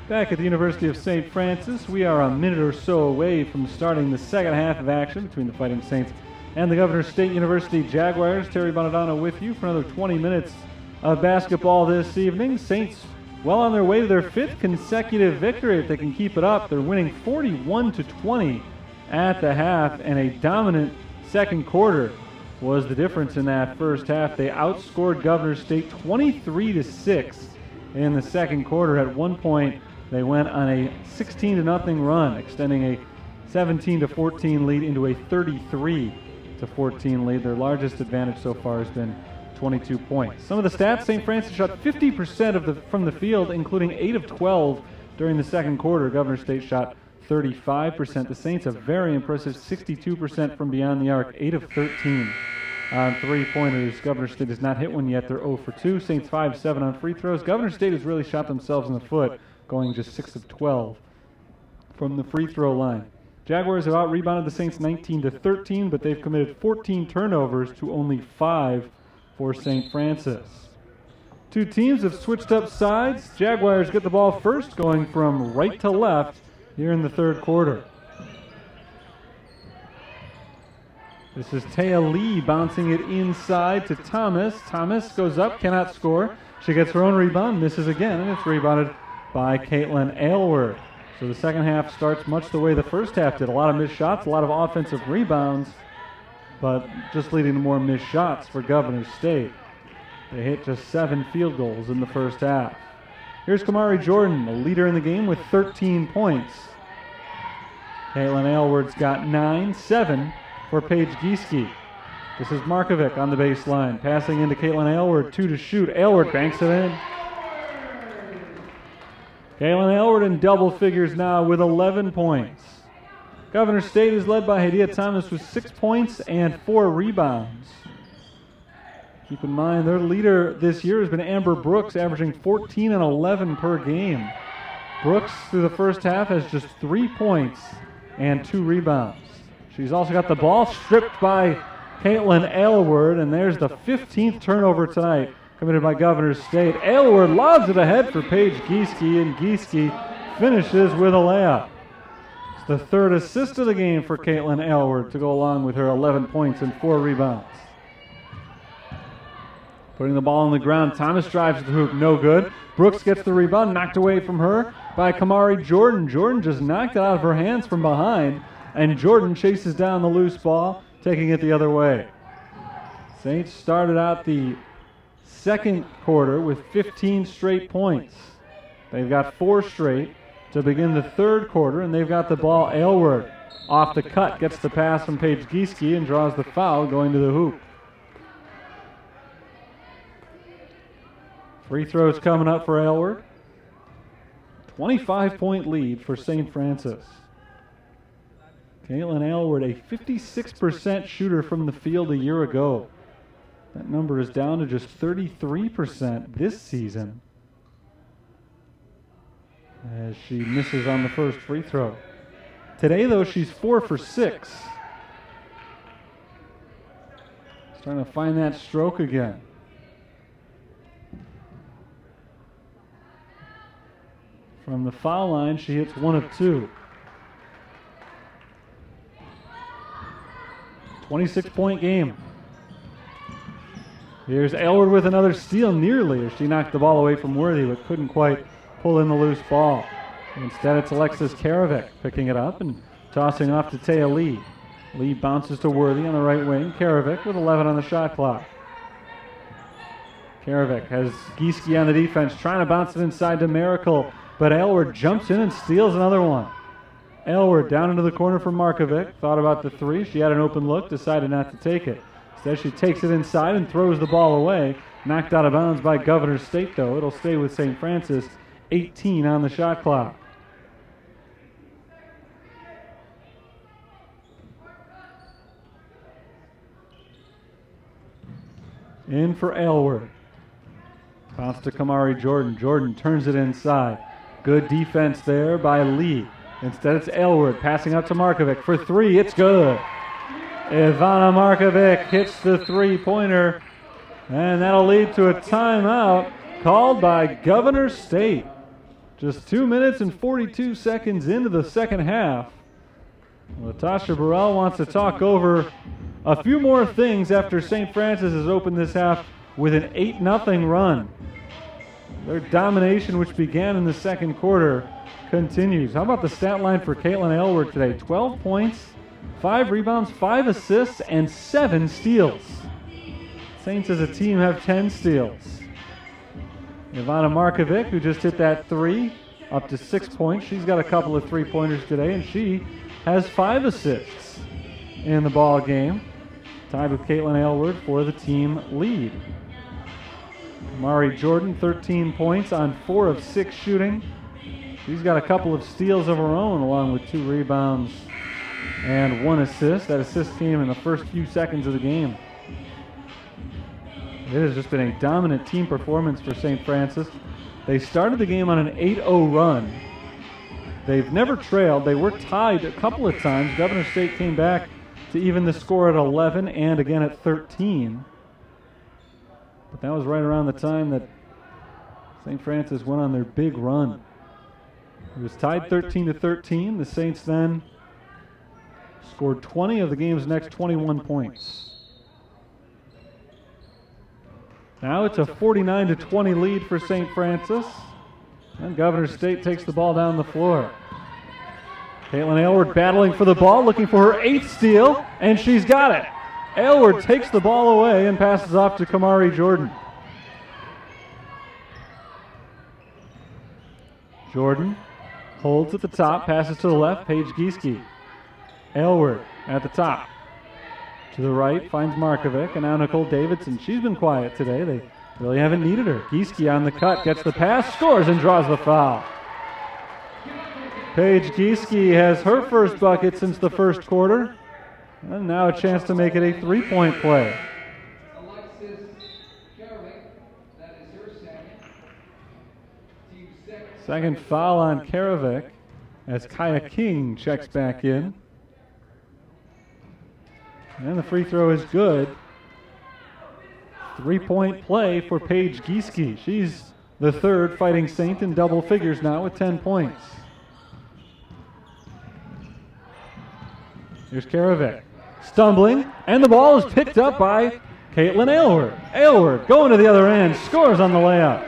S1: Back at the University of St. Francis, we are a minute or so away from starting the second half of action between the Fighting Saints and the Governor State University Jaguars. Terry Bonadonna with you for another 20 minutes of basketball this evening. Saints well on their way to their fifth consecutive victory if they can keep it up. They're winning 41-20 at the half, and a dominant second quarter was the difference in that first half. They outscored Governor State 23-6 in the second quarter. At one point, they went on a 16-0 run, extending a 17-14 lead into a 33-14 lead. Their largest advantage so far has been 22 points. Some of the stats: St. Francis shot 50% from the field, including 8 of 12 during the second quarter. Governor State shot 35%. The Saints a very impressive 62% from beyond the arc, 8 of 13 on three-pointers. Governor State has not hit one yet. They're 0 for 2. Saints 5-7 on free throws. Governor State has really shot themselves in the foot, going just 6 of 12 from the free throw line. Jaguars have out-rebounded the Saints 19-13, but they've committed 14 turnovers to only 5 for St. Francis. Two teams have switched up sides. Jaguars get the ball first, going from right to left here in the third quarter. This is Taya Lee bouncing it inside to Thomas. Thomas goes up, cannot score. She gets her own rebound, misses again, and it's rebounded by Caitlin Aylward. So the second half starts much the way the first half did. A lot of missed shots, a lot of offensive rebounds, but just leading to more missed shots for Governor State. They hit just 7 field goals in the first half. Here's Kamari Jordan, the leader in the game with 13 points. Caitlin Aylward's got 9, 7 for Paige Gieske. This is Markovic on the baseline, passing into Caitlin Aylward, 2 to shoot. Aylward banks it in. Caitlin Aylward in double figures now with 11 points. Governor State is led by Hadia Thomas with 6 points and 4 rebounds. Keep in mind, their leader this year has been Amber Brooks, averaging 14 and 11 per game. Brooks, through the first half, has just 3 points and 2 rebounds. She's also got the ball stripped by Caitlin Aylward, and there's the 15th turnover tonight committed by Governor State. Aylward lobs it ahead for Paige Gieske, and Gieske finishes with a layup. It's the third assist of the game for Caitlin Aylward to go along with her 11 points and 4 rebounds. Putting the ball on the ground, Thomas drives to the hoop, no good. Brooks gets the rebound, knocked away from her by Kamari Jordan. Jordan just knocked it out of her hands from behind, and Jordan chases down the loose ball, taking it the other way. Saints started out the second quarter with 15 straight points. They've got 4 straight to begin the third quarter, and they've got the ball. Aylward off the cut, gets the pass from Paige Gieske and draws the foul going to the hoop. Free throws coming up for Aylward. 25-point lead for St. Francis. Caitlin Aylward, a 56% shooter from the field a year ago. That number is down to just 33% this season, as she misses on the first free throw. Today, though, she's 4 for 6. Starting to find that stroke again. From the foul line, she hits 1 of 2. 26-point game. Here's Aylward with another steal, nearly, as she knocked the ball away from Worthy, but couldn't quite pull in the loose ball. Instead, it's Alexis Karavec picking it up and tossing off to Taya Lee. Lee bounces to Worthy on the right wing. Karavec with 11 on the shot clock. Karavec has Gieske on the defense, trying to bounce it inside to Miracle, but Aylward jumps in and steals another one. Aylward down into the corner for Markovic. Thought about the 3. She had an open look, decided not to take it. Instead, she takes it inside and throws the ball away. Knocked out of bounds by Governor State, though. It'll stay with St. Francis. 18 on the shot clock. In for Aylward. Pass to Kamari Jordan. Jordan turns it inside. Good defense there by Lee. Instead, it's Aylward passing out to Markovic for 3. It's good. Ivana Markovic hits the three-pointer, and that'll lead to a timeout called by Governor State. Just 2 minutes and 42 seconds into the second half. Latasha Burrell wants to talk over a few more things after St. Francis has opened this half with an 8-0 run. Their domination, which began in the second quarter, continues. How about the stat line for Caitlin Aylward today? 12 points, 5 rebounds, 5 assists, and 7 steals. Saints as a team have 10 steals. Ivana Markovic, who just hit that 3, up to 6 points. She's got a couple of 3-pointers today, and she has 5 assists in the ball game, tied with Caitlin Aylward for the team lead. Mari Jordan, 13 points on 4 of 6 shooting. She's got a couple of steals of her own, along with 2 rebounds and 1 assist. That assist came in the first few seconds of the game. It has just been a dominant team performance for St. Francis. They started the game on an 8-0 run. They've never trailed. They were tied a couple of times. Governor State came back to even the score at 11 and again at 13. But that was right around the time that St. Francis went on their big run. It was tied 13-13. The Saints then scored 20 of the game's next 21 points. Now it's a 49-20 lead for St. Francis. And Governor State takes the ball down the floor. Caitlin Aylward battling for the ball, looking for her 8th steal, and she's got it. Aylward takes the ball away and passes off to Kamari Jordan. Jordan holds at the top, passes to the left, Paige Gieske. Aylward at the top. To the right, finds Markovic, and now Nicole Davidson. She's been quiet today. They really haven't needed her. Gieske on the cut, gets the pass, scores, and draws the foul. Paige Gieske has her first bucket since the first quarter, and now a chance to make it a 3-point play. Second foul on Karavic as Kaya King checks back in. And the free throw is good. 3-point play for Paige Gieske. She's the third Fighting Saint in double figures now with 10 points. Here's Karavic. Stumbling, and the ball is picked up by Caitlin Aylward. Aylward going to the other end, scores on the layup.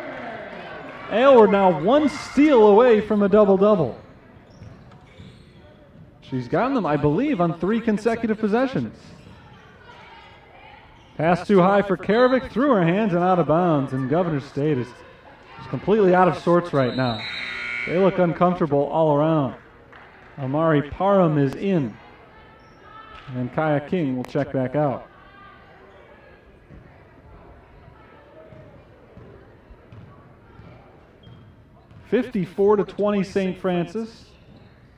S1: Aylward now 1 steal away from a double-double. She's gotten them, I believe, on 3 consecutive possessions. Pass too high for Karavic, through her hands and out of bounds, and Governor State is completely out of sorts right now. They look uncomfortable all around. Amari Parham is in, and Kaya King will check back out. (54-20) St. Francis.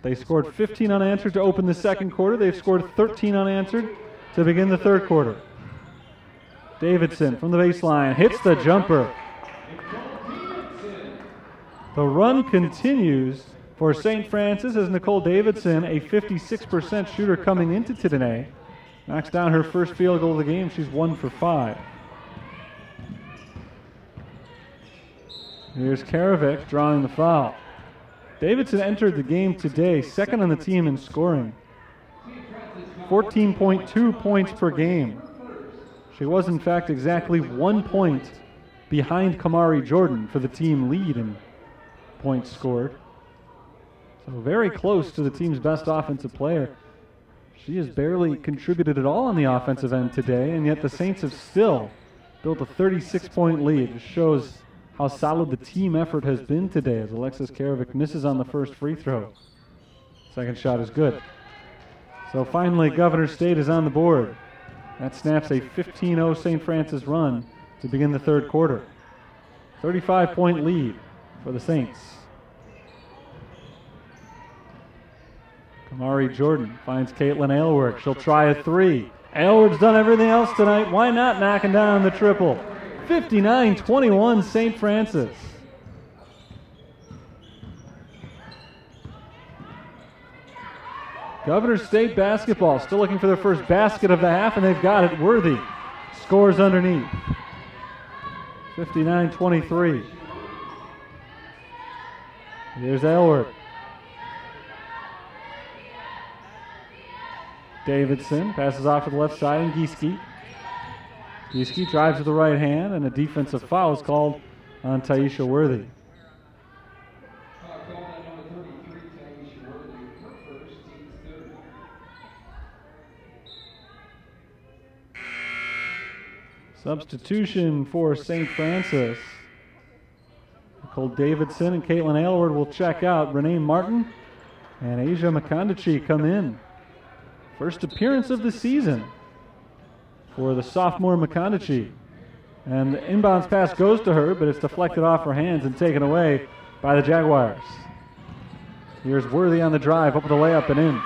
S1: They scored 15 unanswered to open the second quarter. They've scored 13 unanswered to begin the third quarter. Davidson from the baseline hits the jumper. The run continues for St. Francis as Nicole Davidson, a 56% shooter coming into today, knocks down her first field goal of the game. She's 1 for 5. Here's Karavic drawing the foul. Davidson entered the game today second on the team in scoring. 14.2 points per game. She was, in fact, exactly 1 point behind Kamari Jordan for the team lead in points scored. So very close to the team's best offensive player. She has barely contributed at all on the offensive end today, and yet the Saints have still built a 36-point lead. It shows how solid the team effort has been today as Alexis Karavic misses on the first free throw. Second shot is good. So finally, Governor State is on the board. That snaps a 15-0 St. Francis run to begin the third quarter. 35-point lead for the Saints. Kamari Jordan finds Caitlin Aylward. She'll try a 3. Aylward's done everything else tonight. Why not knocking down the triple? 59-21 St. Francis. Governor State basketball still looking for their first basket of the half, and they've got it. Worthy scores underneath. 59-23. Here's Aylward. Davidson passes off to the left side, and Gieske. Gieske drives to the right hand, and a defensive foul is called on Taisha Worthy. Substitution for St. Francis. Nicole Davidson and Caitlin Aylward will check out. Renee Martin and Asia Makandachi come in. First appearance of the season for the sophomore Makandachi. And the inbounds pass goes to her, but it's deflected off her hands and taken away by the Jaguars. Here's Worthy on the drive, up with the layup and in.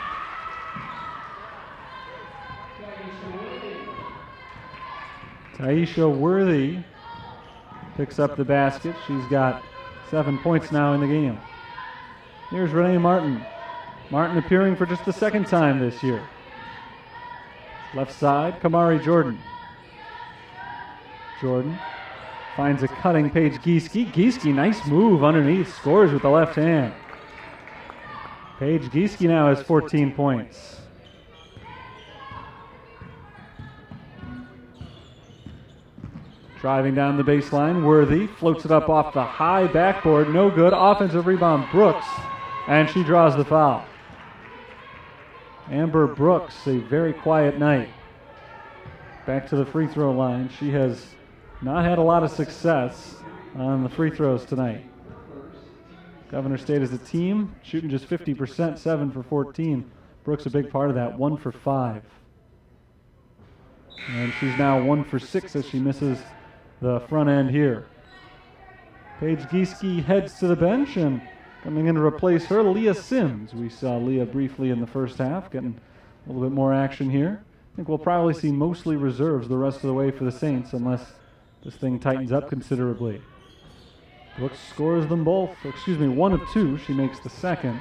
S1: Taisha Worthy picks up the basket. She's got 7 points now in the game. Here's Renee Martin. Martin appearing for just the second time this year. Left side, Kamari Jordan. Jordan finds a cutting Paige Gieske. Gieske, nice move underneath, scores with the left hand. Paige Gieske now has 14 points. Driving down the baseline, Worthy floats it up off the high backboard. No good. Offensive rebound, Brooks, and she draws the foul. Amber Brooks, a very quiet night. Back to the free throw line. She has not had a lot of success on the free throws tonight. Governor State as a team shooting just 50%, 7 for 14. Brooks a big part of that, 1 for 5. And she's now 1 for 6 as she misses the front end here. Paige Gieske heads to the bench, and coming in to replace her, Leah Sims. We saw Leah briefly in the first half, getting a little bit more action here. I think we'll probably see mostly reserves the rest of the way for the Saints unless this thing tightens up considerably. Brooks scores them both. 1 of 2. She makes the second.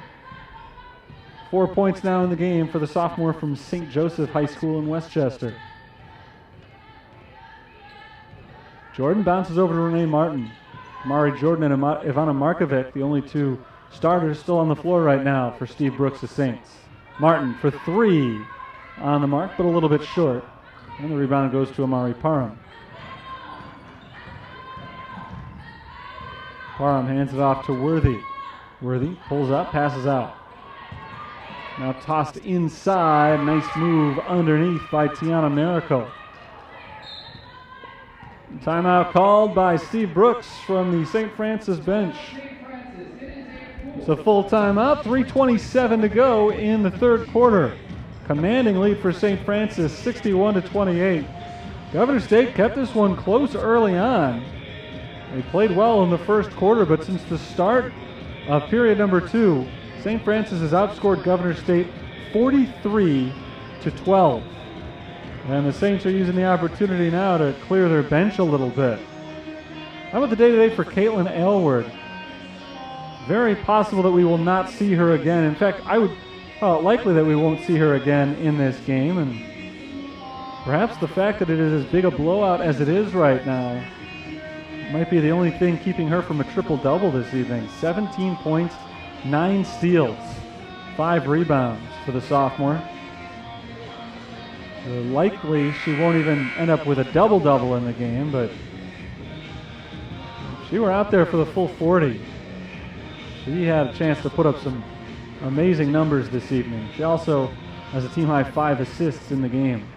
S1: 4 points now in the game for the sophomore from St. Joseph High School in Westchester. Jordan bounces over to Renee Martin. Mari Jordan and Ivana Markovic, the only two starters still on the floor right now for Steve Brooks' Saints. Martin for 3 on the mark, but a little bit short. And the rebound goes to Amari Parham. Parham hands it off to Worthy. Worthy pulls up, passes out. Now tossed inside. Nice move underneath by Tiana Miracle. Timeout called by Steve Brooks from the St. Francis bench. It's a full timeout, 3:27 to go in the third quarter. Commanding lead for St. Francis, 61-28. Governor State kept this one close early on. They played well in the first quarter, but since the start of period number 2, St. Francis has outscored Governor State 43-12. And the Saints are using the opportunity now to clear their bench a little bit. How about the day today for Caitlin Aylward? Very possible that we will not see her again. In fact, likely that we won't see her again in this game. And perhaps the fact that it is as big a blowout as it is right now might be the only thing keeping her from a triple-double this evening. 17 points, 9 steals, 5 rebounds for the sophomore. Likely she won't even end up with a double-double in the game, but if she were out there for the full 40, she had a chance to put up some amazing numbers this evening. She also has a team-high 5 assists in the game.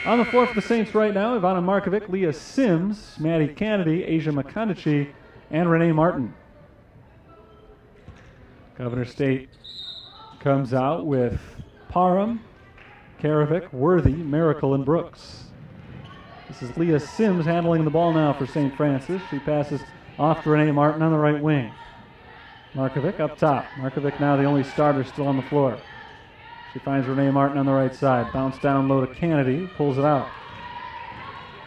S1: On the floor for the Saints right now, Ivana Markovic, Leah Sims, Maddie Kennedy, Asia Makandachi, and Renee Martin. Governor State comes out with Parham, Karavik, Worthy, Miracle, and Brooks. This is Leah Sims handling the ball now for St. Francis. She passes off to Renee Martin on the right wing. Markovic up top. Markovic now the only starter still on the floor. She finds Renee Martin on the right side. Bounce down low to Kennedy, pulls it out.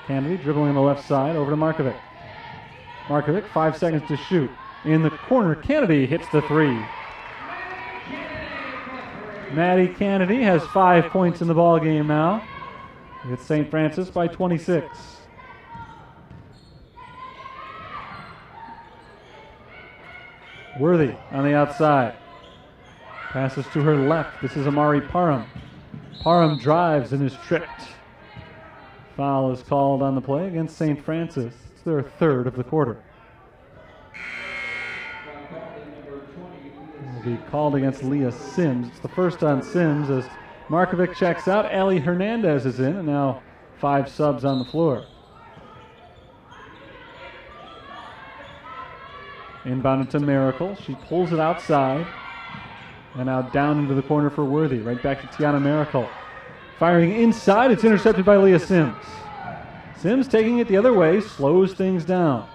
S1: Kennedy dribbling on the left side over to Markovic. Markovic, 5 seconds to shoot. In the corner, Kennedy hits the 3. Maddie Kennedy has 5 points in the ball game now. It's St. Francis by 26. Worthy on the outside. Passes to her left. This is Amari Parham. Parham drives and is tripped. Foul is called on the play against St. Francis. It's their third of the quarter. It will be called against Leah Sims. It's the first on Sims as Markovic checks out. Allie Hernandez is in, and now 5 subs on the floor. Inbounded to Miracle. She pulls it outside. And now down into the corner for Worthy. Right back to Tiana Miracle. Firing inside. It's intercepted by Leah Sims. Sims taking it the other way. Slows things down.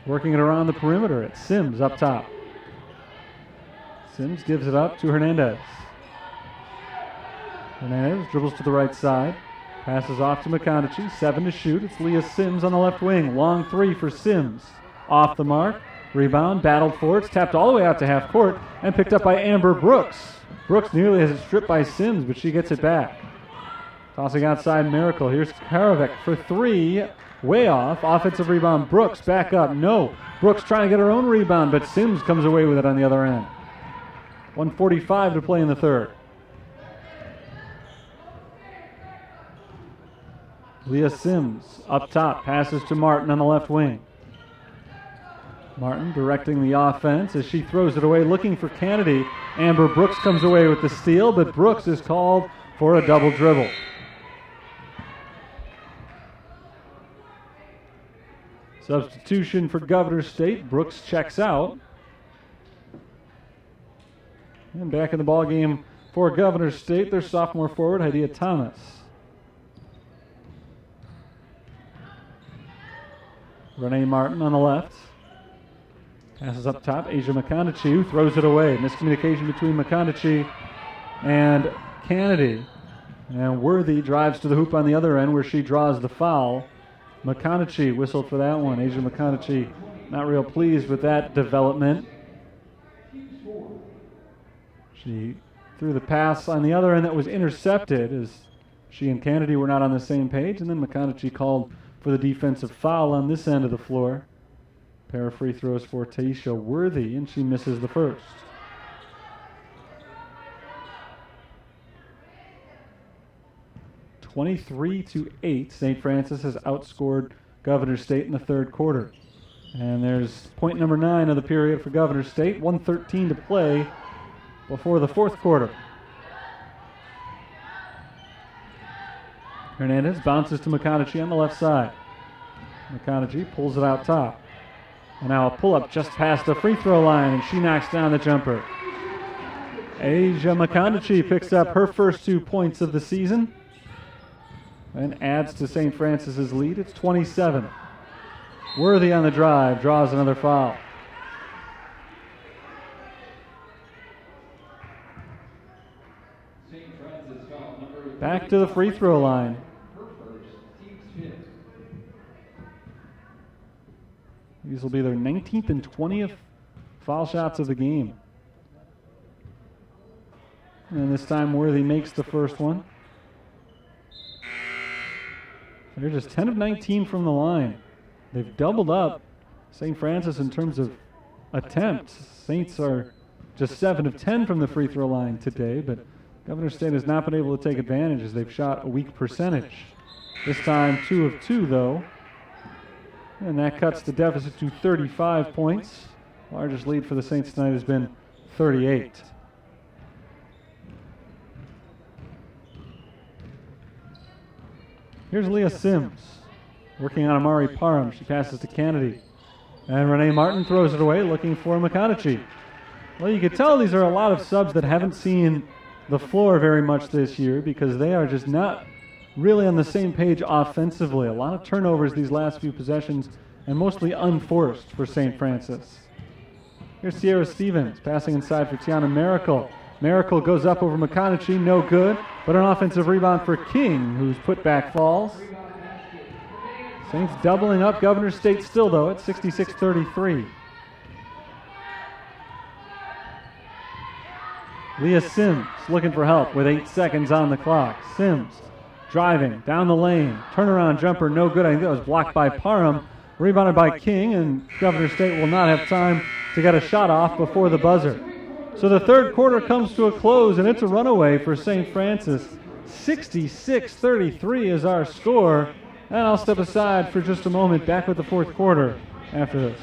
S1: Working it around the perimeter. It's Sims up top. Sims gives it up to Hernandez. Hernandez dribbles to the right side. Passes off to McConaughey. 7 to shoot. It's Leah Sims on the left wing. Long 3 for Sims. Off the mark. Rebound. Battled for. It's tapped all the way out to half court and picked up by Amber Brooks. Brooks nearly has it stripped by Sims, but she gets it back. Tossing outside Miracle. Here's Karavec for 3. Way off. Offensive rebound. Brooks back up. No. Brooks trying to get her own rebound, but Sims comes away with it on the other end. 1:45 to play in the third. Leah Sims up top, passes to Martin on the left wing. Martin directing the offense as she throws it away, looking for Kennedy. Amber Brooks comes away with the steal, but Brooks is called for a double dribble. Substitution for Governor State. Brooks checks out. And back in the ballgame for Governor State, their sophomore forward, Hadiya Thomas. Renee Martin on the left. Passes up top. Asia McConaughey throws it away. Miscommunication between McConaughey and Kennedy. And Worthy drives to the hoop on the other end where she draws the foul. McConaughey whistled for that one. Asia McConaughey not real pleased with that development. She threw the pass on the other end that was intercepted as she and Kennedy were not on the same page. And then McConaughey called for the defensive foul on this end of the floor. Pair of free throws for Taisha Worthy, and she misses the first. (23-8). St. Francis has outscored Governor State in the third quarter. And there's point number 9 of the period for Governor State. 1:13 to play before the fourth quarter. Hernandez bounces to McConaughey on the left side. McConaughey pulls it out top. And now a pull-up just past the free throw line, and she knocks down the jumper. Asia McConaughey picks up her first 2 points of the season and adds to St. Francis's lead. It's 27. Worthy on the drive, draws another foul. Back to the free throw line. These will be their 19th and 20th foul shots of the game. And this time Worthy makes the first one. They're just 10 of 19 from the line. They've doubled up St. Francis in terms of attempts. Saints are just 7 of 10 from the free throw line today, but Governor State has not been able to take advantage as they've shot a weak percentage. This time 2 of 2 though. And that cuts the deficit to 35 points. Largest lead for the Saints tonight has been 38. Here's Leah Sims working on Amari Parham. She passes to Kennedy. And Renee Martin throws it away looking for McConaughey. Well, you can tell these are a lot of subs that haven't seen the floor very much this year because they are just not really on the same page offensively. A lot of turnovers these last few possessions and mostly unforced for St. Francis. Here's Sierra Stevens passing inside for Tiana Miracle. Miracle goes up over McConaughey, no good, but an offensive rebound for King, whose putback falls. Saints doubling up Governor State still, though, at 66-33. Leah Sims looking for help with 8 seconds on the clock. Sims driving down the lane. Turnaround jumper, no good. I think that was blocked by Parham. Rebounded by King, and Governor State will not have time to get a shot off before the buzzer. So the third quarter comes to a close, and it's a runaway for St. Francis. 66-33 is our score. And I'll step aside for just a moment, back with the fourth quarter after this.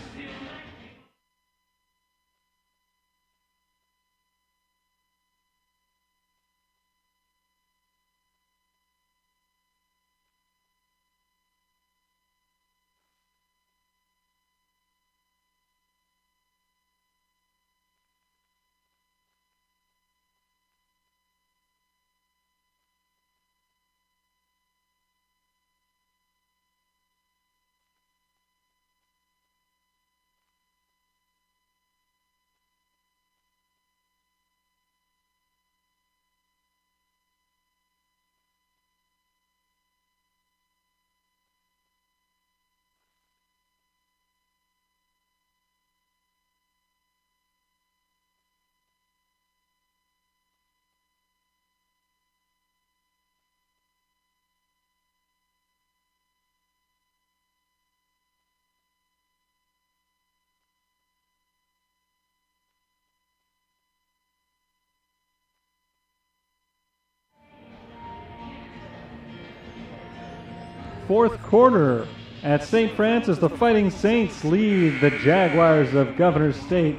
S1: Fourth quarter at St. Francis, the Fighting Saints lead the Jaguars of Governor State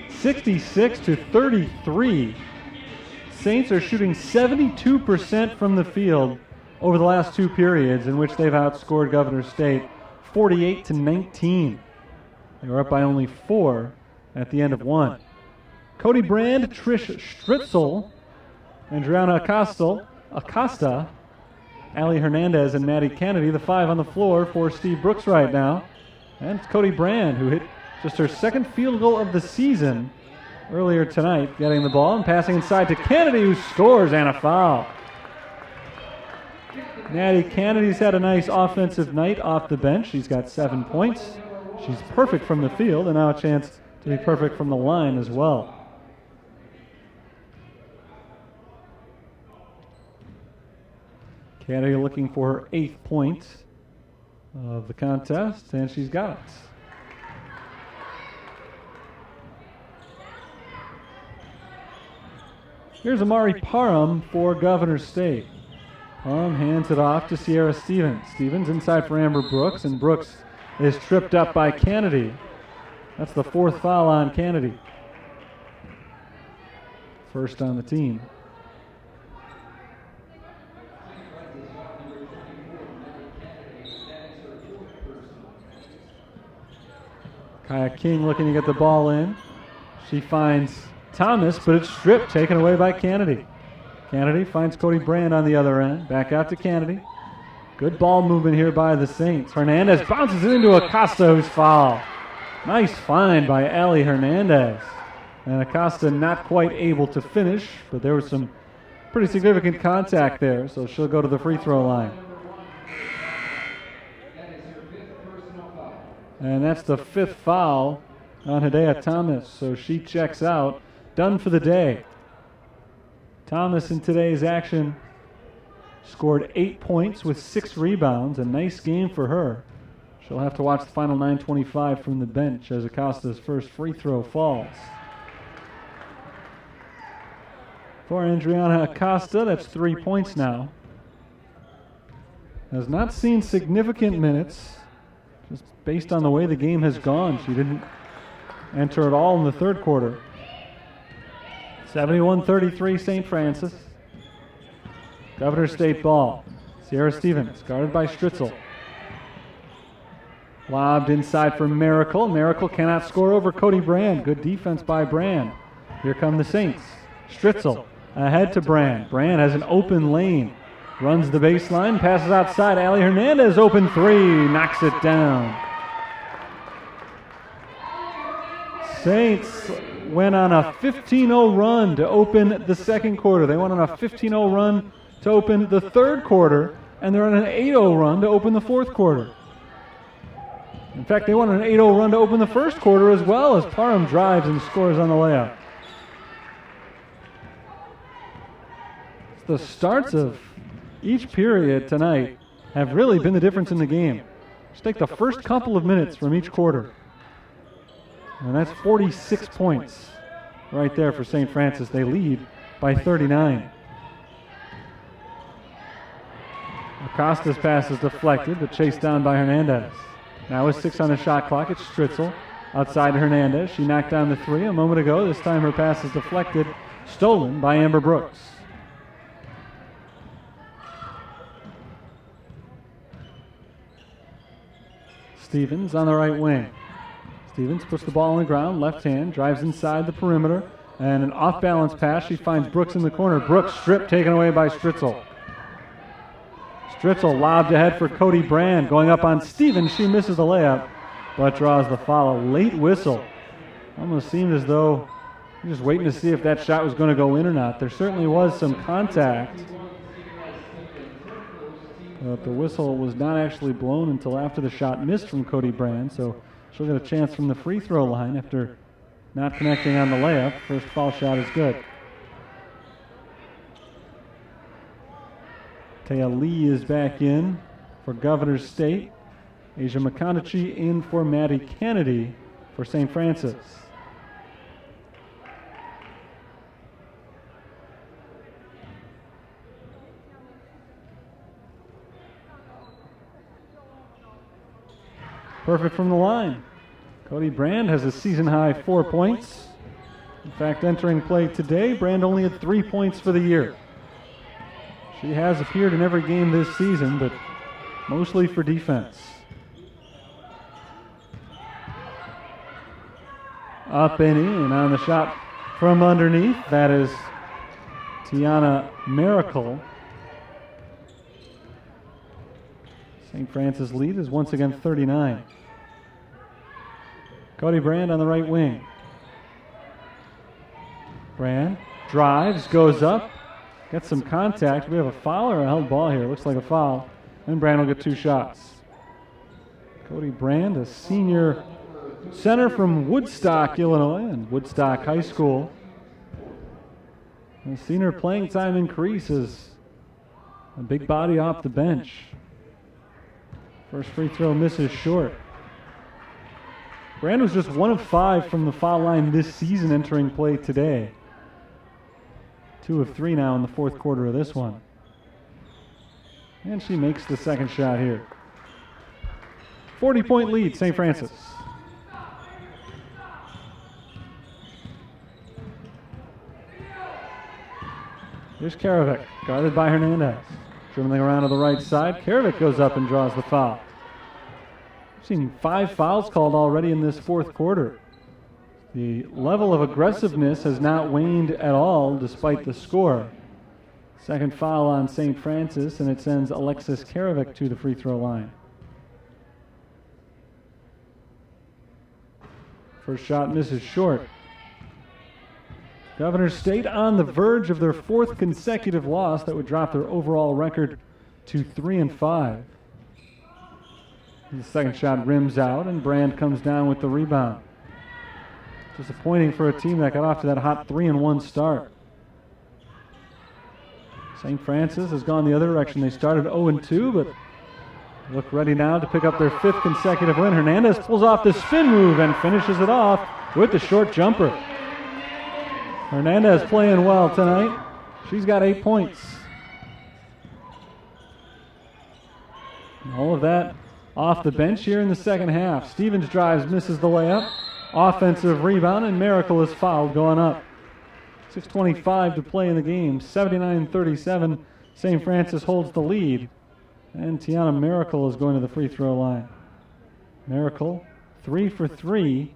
S1: 66-33. Saints are shooting 72% from the field over the last two periods, in which they've outscored Governor State 48-19. They were up by only 4 at the end of one. Cody Brand, Trish Stritzel, Adriana Acosta, Allie Hernandez, and Maddie Kennedy, the 5 on the floor for Steve Brooks right now. And it's Cody Brand, who hit just her second field goal of the season earlier tonight, getting the ball and passing inside to Kennedy, who scores, and a foul. Maddie Kennedy's had a nice offensive night off the bench. She's got 7 points. She's perfect from the field, and now a chance to be perfect from the line as well. Kennedy looking for her 8th point of the contest, and she's got it. Here's Amari Parham for Governor State. Parham hands it off to Sierra Stevens. Stevens inside for Amber Brooks, and Brooks is tripped up by Kennedy. That's the 4th foul on Kennedy. First on the team. Kaya King looking to get the ball in. She finds Thomas, but it's stripped, taken away by Kennedy. Kennedy finds Cody Brand on the other end. Back out to Kennedy. Good ball movement here by the Saints. Hernandez bounces it into Acosta, who's fouled. Nice find by Allie Hernandez. And Acosta not quite able to finish, but there was some pretty significant contact there, so she'll go to the free throw line. And that's the 5th foul on Hidea Thomas, so she checks out. Done for the day. Thomas in today's action scored 8 points with 6 rebounds. A nice game for her. She'll have to watch the final 9:25 from the bench as Acosta's first free throw falls. For Adriana Acosta, that's 3 points now. Has not seen significant minutes, just based on the way the game has gone. She didn't enter at all in the third quarter. 71-33 St. Francis. Governor State ball. Sierra Stevens, guarded by Stritzel. Lobbed inside for Miracle. Miracle cannot score over Cody Brand. Good defense by Brand. Here come the Saints. Stritzel ahead to Brand. Brand has an open lane. Runs the baseline, passes outside. Allie Hernandez, open three, knocks it down. Saints went on a 15-0 run to open the second quarter. They went on a 15-0 run to open the third quarter, and they're on an 8-0 run to open the fourth quarter. In fact, they went on an 8-0 run to open the first quarter as well, as Parham drives and scores on the layup. It's the starts of each period tonight have really been the difference in the game. Just take the first couple of minutes from each quarter. And that's 46 points right there for St. Francis. They lead by 39. Acosta's pass is deflected, but chased down by Hernandez. Now with 6 on the shot clock, it's Stritzel outside to Hernandez. She knocked down the 3 a moment ago. This time her pass is deflected, stolen by Amber Brooks. Stevens on the right wing. Stevens puts the ball on the ground, left hand, drives inside the perimeter, and an off-balance pass. She finds Brooks in the corner. Brooks stripped, taken away by Stritzel. Stritzel lobbed ahead for Cody Brand, going up on Stevens. She misses the layup, but draws the foul. A late whistle. Almost seemed as though you're just waiting to see if that shot was going to go in or not. There certainly was some contact, but the whistle was not actually blown until after the shot missed from Cody Brand, so she'll get a chance from the free throw line after not connecting on the layup. First foul shot is good. Taya Lee is back in for Governor State. Asia McConaughey in for Maddie Kennedy for St. Francis. Perfect from the line. Cody Brand has a season-high 4 points. In fact, entering play today, Brand only had 3 points for the year. She has appeared in every game this season, but mostly for defense. Up and in on the shot from underneath. That is Tiana Miracle. St. Francis lead is once again 39. Cody Brand on the right wing. Brand drives, goes up, gets some contact. We have a foul or a held ball here. Looks like a foul. And Brand will get 2 shots. Cody Brand, a senior center from Woodstock, Illinois, and Woodstock High School. We've seen her playing time increases. A big body off the bench. First free throw misses short. Brand was just 1 of 5 from the foul line this season entering play today. 2 of 3 now in the fourth quarter of this one. And she makes the second shot here. 40-point lead, St. Francis. Here's Karavik, guarded by Hernandez. Dribbling around to the right side. Karavik goes up and draws the foul. We've seen 5 fouls called already in this fourth quarter. The level of aggressiveness has not waned at all despite the score. Second foul on St. Francis, and it sends Alexis Karavik to the free throw line. First shot misses short. Governor State on the verge of their 4th consecutive loss that would drop their overall record to 3-5. The second shot rims out, and Brand comes down with the rebound. Disappointing for a team that got off to that hot 3-1 start. St. Francis has gone the other direction. They started 0-2, but look ready now to pick up their 5th consecutive win. Hernandez pulls off the spin move and finishes it off with the short jumper. Hernandez playing well tonight. She's got 8 points. And all of that off the bench here in the second half. Stevens drives, misses the layup. Offensive rebound, and Miracle is fouled going up. 6:25 to play in the game. 79-37. St. Francis holds the lead. And Tiana Miracle is going to the free throw line. Miracle, 3 for 3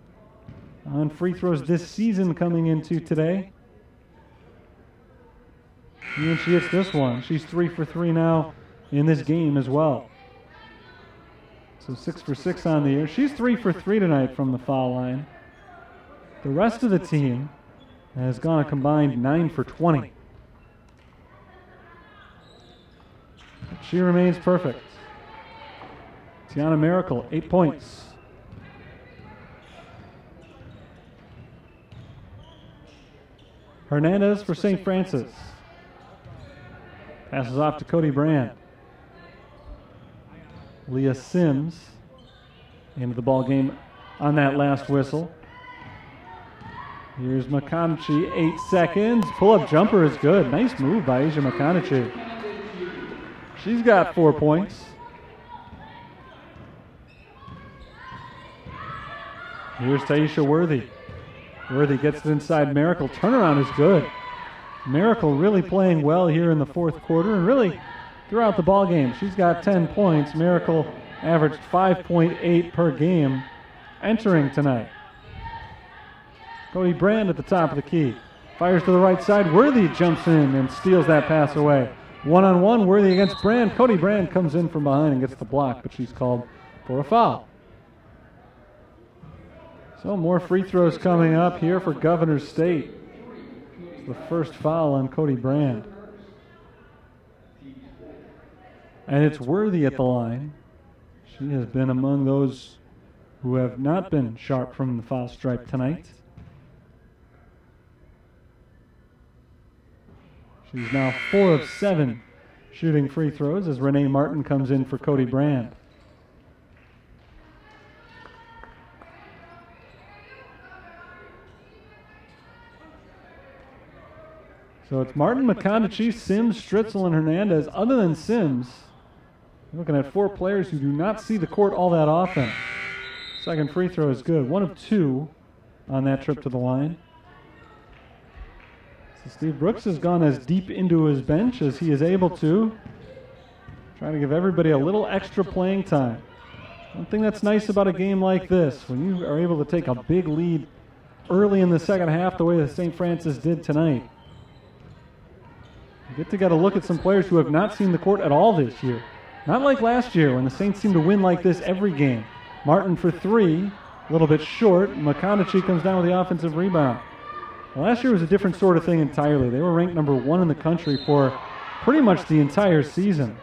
S1: on free throws this season coming into today. And she hits this one. She's 3 for 3 now in this game as well. So 6 for 6 on the year. She's 3 for 3 tonight from the foul line. The rest of the team has gone a combined 9 for 20. She remains perfect. Tiana Miracle, 8 points. Hernandez for St. Francis. Passes off to Cody Brand. Leah Sims into the ball game on that last whistle. Here's McConaughey, 8 seconds. Pull-up jumper is good. Nice move by Asia McConaughey. She's got 4 points. Here's Taisha Worthy. Worthy gets it inside Miracle. Turnaround is good. Miracle really playing well here in the fourth quarter and really throughout the ball game. She's got 10 points. Miracle averaged 5.8 per game entering tonight. Cody Brand at the top of the key. Fires to the right side. Worthy jumps in and steals that pass away. One-on-one, Worthy against Brand. Cody Brand comes in from behind and gets the block, but she's called for a foul. So more free throws coming up here for Governor State. It's the first foul on Cody Brand. And it's Worthy at the line. She has been among those who have not been sharp from the foul stripe tonight. She's now 4 of 7 shooting free throws as Renee Martin comes in for Cody Brand. So it's Martin, McConaughey, Sims, Stritzel, and Hernandez. Other than Sims, you're looking at 4 players who do not see the court all that often. Second free throw is good. 1 of 2 on that trip to the line. So Steve Brooks has gone as deep into his bench as he is able to. Trying to give everybody a little extra playing time. One thing that's nice about a game like this, when you are able to take a big lead early in the second half the way that St. Francis did tonight, you get a look at some players who have not seen the court at all this year. Not like last year when the Saints seemed to win like this every game. Martin for 3, a little bit short. McConaughey comes down with the offensive rebound. Well, last year was a different sort of thing entirely. They were ranked number 1 in the country for pretty much the entire season.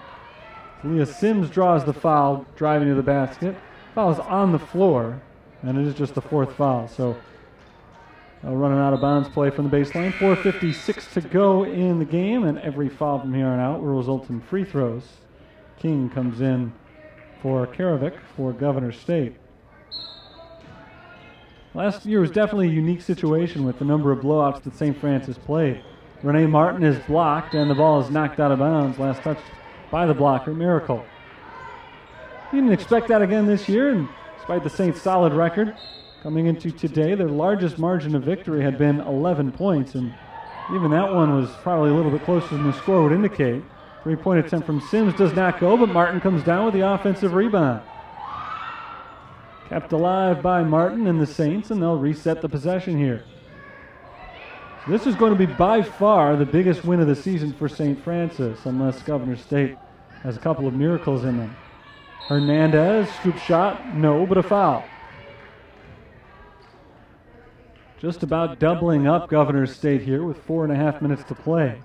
S1: Leah Sims draws the foul, driving to the basket. Foul is on the floor, and it is just the 4th foul. So running out of bounds play from the baseline. 4:56 to go in the game, and every foul from here on out will result in free throws. King comes in for Karavik for Governor State. Last year was definitely a unique situation with the number of blowouts that St. Francis played. Renee Martin is blocked, and the ball is knocked out of bounds. Last touch by the blocker, Miracle. You didn't expect that again this year, and despite the Saints' solid record, coming into today, their largest margin of victory had been 11 points, and even that one was probably a little bit closer than the score would indicate. 3-point attempt from Sims does not go, but Martin comes down with the offensive rebound. Kept alive by Martin and the Saints, and they'll reset the possession here. So this is going to be by far the biggest win of the season for St. Francis, unless Governor State has a couple of miracles in them. Hernandez, scoop shot, no, but a foul. Just about doubling up Governor State here with 4.5 minutes to play.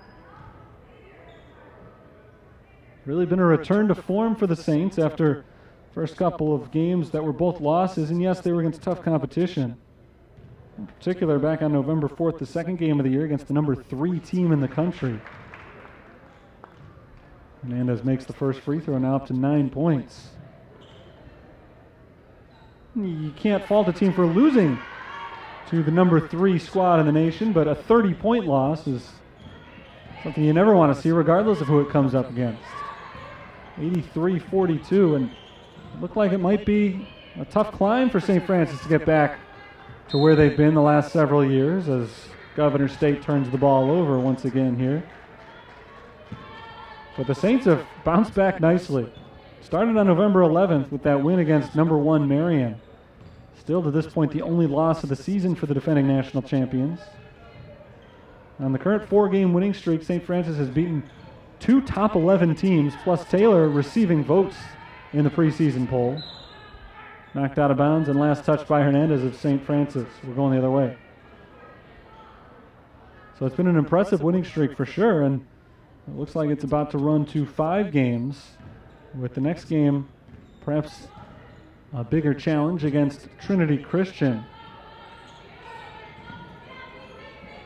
S1: Really been a return to form for the Saints after first couple of games that were both losses, and yes, they were against tough competition. In particular, back on November 4th, the second game of the year against the number 3 team in the country. Hernandez makes the first free throw, now up to 9 points. You can't fault a team for losing to the number 3 squad in the nation, but a 30-point loss is something you never want to see, regardless of who it comes up against. 83-42, and it looked like it might be a tough climb for St. Francis to get back to where they've been the last several years as Governor State turns the ball over once again here. But the Saints have bounced back nicely. Started on November 11th with that win against number 1 Marion. Still to this point the only loss of the season for the defending national champions. On the current 4-game winning streak, St. Francis has beaten 2 top 11 teams, plus Taylor receiving votes in the preseason poll. Knocked out of bounds and last touch by Hernandez of St. Francis. We're going the other way. So it's been an impressive winning streak for sure, and it looks like it's about to run to 5 games, with the next game perhaps a bigger challenge against Trinity Christian.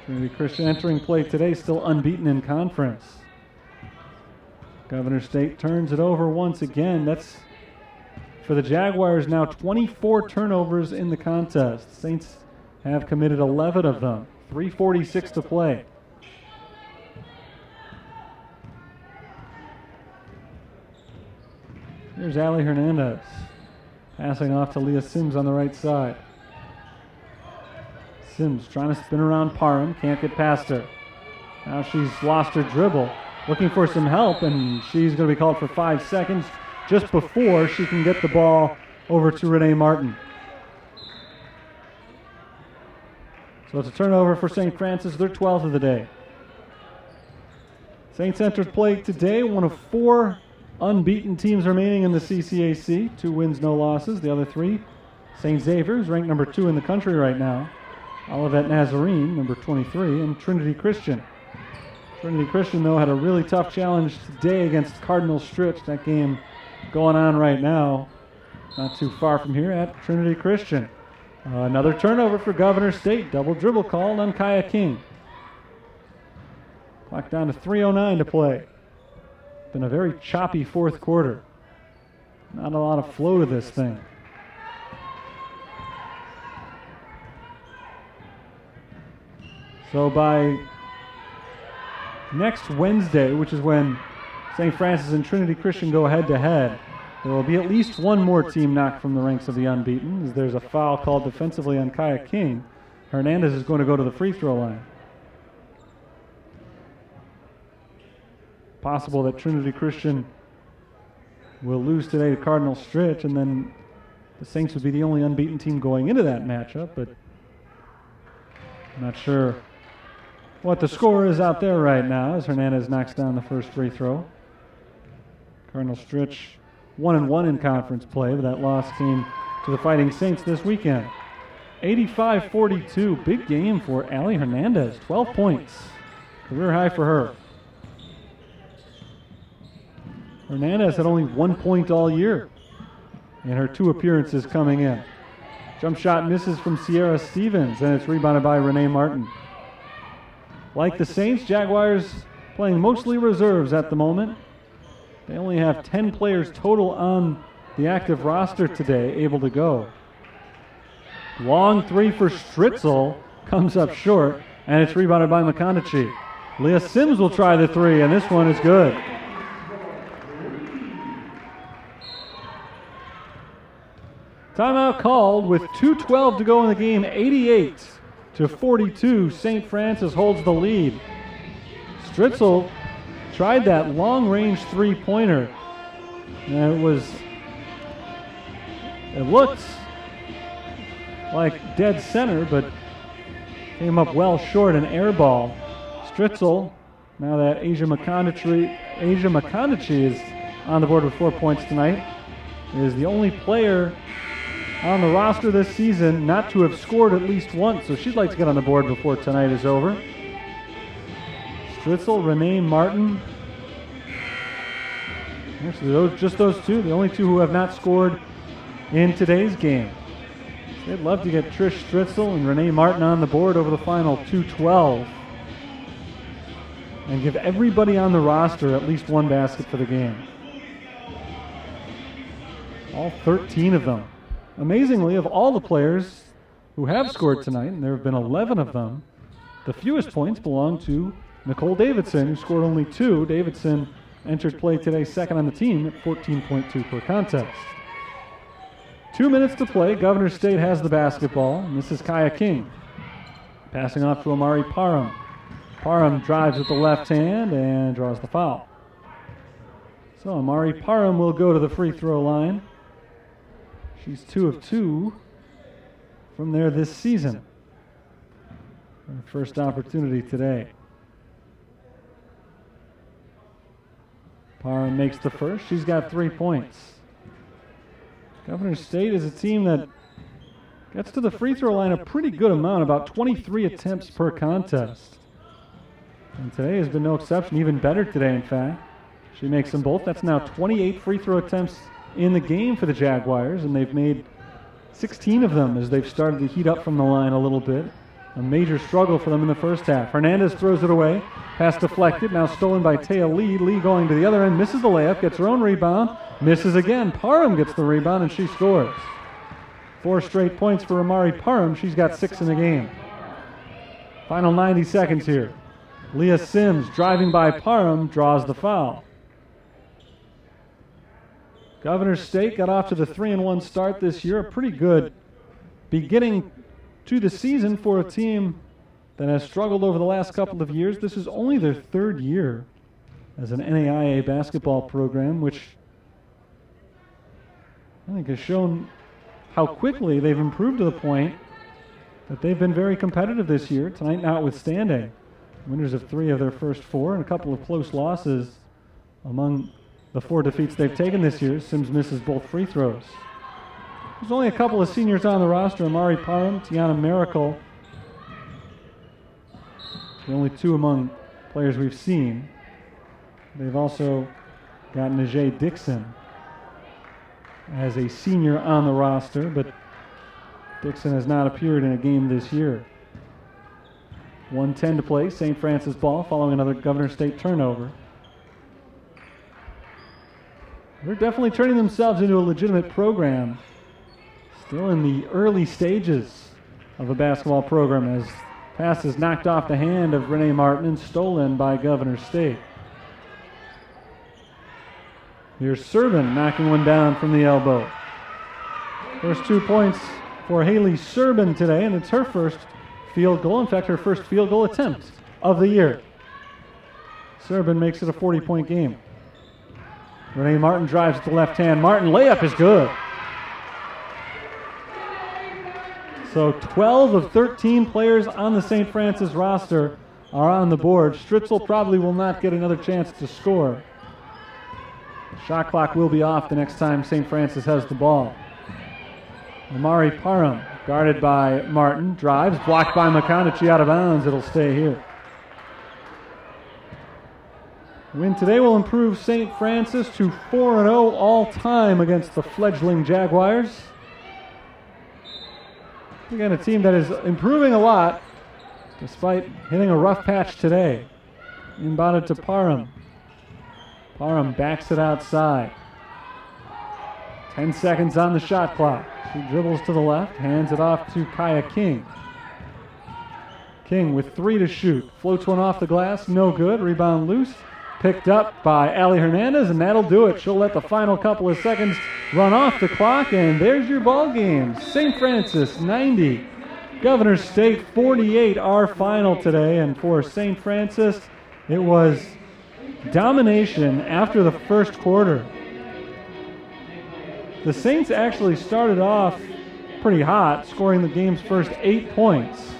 S1: Trinity Christian entering play today, still unbeaten in conference. Governor State turns it over once again. That's, for the Jaguars, now 24 turnovers in the contest. Saints have committed 11 of them. 3:46 to play. Here's Allie Hernandez. Passing off to Leah Sims on the right side. Sims trying to spin around Parham. Can't get past her. Now she's lost her dribble. Looking for some help, and she's going to be called for 5 seconds just before she can get the ball over to Renee Martin. So it's a turnover for St. Francis, their 12th of the day. Saints entered play today, one of 4 unbeaten teams remaining in the CCAC. 2 wins, no losses. The other 3, St. Xavier's, ranked number 2 in the country right now. Olivet Nazarene, number 23, and Trinity Christian. Trinity Christian, though, had a really tough challenge today against Cardinal Stritch. That game going on right now, not too far from here at Trinity Christian. Another turnover for Governor State. Double dribble called on Kaya King. Clock down to 3:09 to play. Been a very choppy fourth quarter. Not a lot of flow to this thing. So by next Wednesday, which is when St. Francis and Trinity Christian go head-to-head, there will be at least one more team knocked from the ranks of the unbeaten, as there's a foul called defensively on Kaya King. Hernandez is going to go to the free throw line. Possible that Trinity Christian will lose today to Cardinal Stritch, and then the Saints would be the only unbeaten team going into that matchup, but I'm not sure what the score is out there right now as Hernandez knocks down the first free throw. Cardinal Stritch 1-1 in conference play, but that loss came to the Fighting Saints this weekend. 85-42, big game for Allie Hernandez, 12 points, career high for her. Hernandez had only 1 point all year in her 2 appearances coming in. Jump shot misses from Sierra Stevens, and it's rebounded by Renee Martin. Like the Saints, Jaguars playing mostly reserves at the moment. They only have 10 players total on the active roster today able to go. Long 3 for Stritzel comes up short, and it's rebounded by McConaughey. Leah Sims will try the 3, and this one is good. Timeout called with 2:12 to go in the game, 88-42. St. Francis holds the lead. Stritzel tried that long-range three-pointer. And it looked like dead center, but came up well short, an air ball. Stritzel, now that Asia McConaughey is on the board with 4 points tonight, is the only player on the roster this season not to have scored at least once, so she'd like to get on the board before tonight is over. Stritzel, Renee Martin. Actually, just those 2, the only 2 who have not scored in today's game. They'd love to get Trish Stritzel and Renee Martin on the board over the final 2:12 and give everybody on the roster at least 1 basket for the game. All 13 of them. Amazingly, of all the players who have scored tonight, and there have been 11 of them, the fewest points belong to Nicole Davidson, who scored only 2. Davidson entered play today second on the team at 14.2 per contest. 2 minutes to play. Governor State has the basketball, and this is Kaya King. Passing off to Amari Parham. Parham drives with the left hand and draws the foul. So Amari Parham will go to the free throw line. She's 2 of 2 from there this season. Her first opportunity today. Parham makes the first. She's got 3 points. Governor State is a team that gets to the free throw line a pretty good amount, about 23 attempts per contest. And today has been no exception, even better today, in fact. She makes them both. That's now 28 free throw attempts in the game for the Jaguars, and they've made 16 of them as they've started to heat up from the line a little bit. a major struggle for them in the first half. Hernandez throws it away. Pass deflected, now stolen by Taya Lee. Lee going to the other end, misses the layup, gets her own rebound, misses again. Parham gets the rebound, and she scores. 4 straight points for Amari Parham. She's got 6 in the game. Final 90 seconds here. Leah Sims driving by Parham draws the foul. Governor State got off to the 3-1 start this year. A pretty good beginning to the season for a team that has struggled over the last couple of years. This is only their 3rd year as an NAIA basketball program, which I think has shown how quickly they've improved to the point that they've been very competitive this year, tonight notwithstanding. Winners of 3 of their first 4 and a couple of close losses among the 4 defeats they've taken this year. Sims misses both free throws. There's only a couple of seniors on the roster, Amari Parham, Tiana Miracle. The only 2 among players we've seen. They've also got Najee Dixon as a senior on the roster, but Dixon has not appeared in a game this year. 1:10 to play, St. Francis ball following another Governor State turnover. They're definitely turning themselves into a legitimate program. Still in the early stages of a basketball program as pass is knocked off the hand of Renee Martin and stolen by Governor State. Here's Serbin knocking one down from the elbow. First 2 points for Haley Serbin today, and it's her first field goal. In fact, her first field goal attempt of the year. Serbin makes it a 40-point game. Renee Martin drives with the left hand. Martin layup is good. So 12 of 13 players on the St. Francis roster are on the board. Stritzel probably will not get another chance to score. Shot clock will be off the next time St. Francis has the ball. Amari Parham, guarded by Martin, drives, blocked by McConaughey, out of bounds. It'll stay here. Win today will improve St. Francis to 4-0 all-time against the fledgling Jaguars. Again, a team that is improving a lot despite hitting a rough patch today. Inbounded to Parham. Parham backs it outside. 10 seconds on the shot clock. She dribbles to the left, hands it off to Kaya King. King with 3 to shoot. Floats one off the glass, no good. Rebound loose. Picked up by Allie Hernandez, and that'll do it. She'll let the final couple of seconds run off the clock, and there's your ball game. St. Francis 90, Governor State 48, our final today. And for St. Francis, it was domination after the first quarter. The Saints actually started off pretty hot, scoring the game's first 8 points.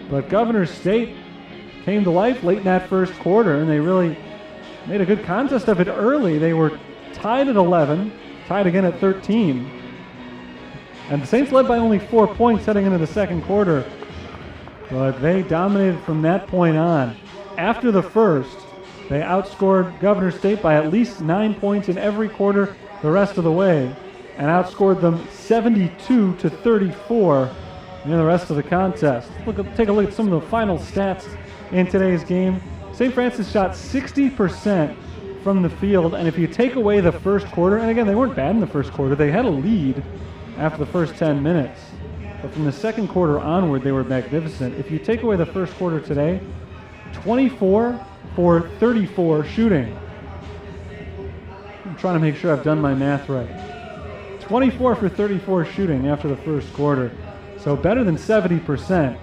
S1: But Governor State came to life late in that first quarter, and they really made a good contest of it early. They were tied at 11, tied again at 13. And the Saints led by only 4 points heading into the second quarter. But they dominated from that point on. After the first, they outscored Governor State by at least 9 points in every quarter the rest of the way, and outscored them 72-34 in the rest of the contest. Take a look at some of the final stats in today's game. St. Francis shot 60% from the field, and if you take away the first quarter, and again, they weren't bad in the first quarter, they had a lead after the first 10 minutes. But from the second quarter onward, they were magnificent. If you take away the first quarter today, 24 for 34 shooting. I'm trying to make sure I've done my math right. 24 for 34 shooting after the first quarter. So better than 70%.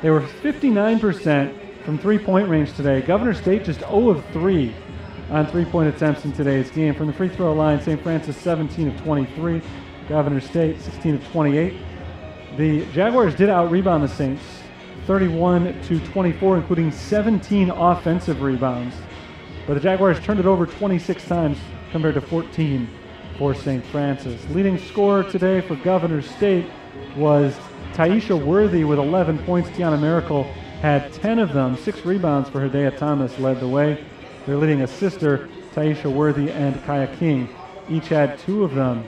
S1: They were 59% from three-point range today. Governor State just 0 of 3 on three-point attempts in today's game. From the free throw line, St. Francis 17 of 23. Governor State 16 of 28. The Jaguars did out-rebound the Saints 31-24, including 17 offensive rebounds. But the Jaguars turned it over 26 times compared to 14 for St. Francis. Leading scorer today for Governor State was Taisha Worthy with 11 points. Tiana Miracle had 10 of them. 6 rebounds for Hidea Thomas led the way. Their leading assister, Taisha Worthy and Kaya King, each had 2 of them.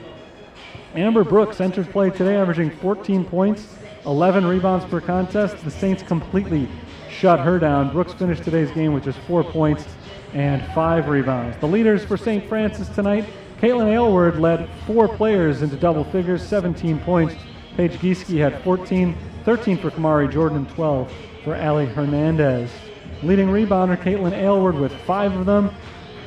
S1: Amber Brooks entered play today, averaging 14 points, 11 rebounds per contest. The Saints completely shut her down. Brooks finished today's game with just 4 points and 5 rebounds. The leaders for St. Francis tonight, Caitlin Aylward led 4 players into double figures, 17 points. Paige Gieske had 14, 13 for Kamari Jordan, and 12 for Ali Hernandez. Leading rebounder Caitlin Aylward with 5 of them.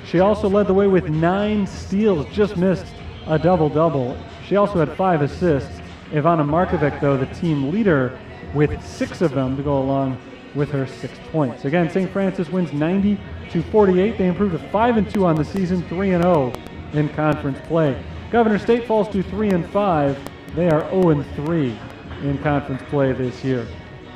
S1: She also led the way with 9 steals, just missed a double-double. She also had 5 assists. Ivana Markovic, though, the team leader with 6 of them to go along with her 6 points. Again, St. Francis wins 90-48. They improved to 5-2 on the season, 3-0 in conference play. Governor State falls to 3-5. They are 0-3 in conference play this year.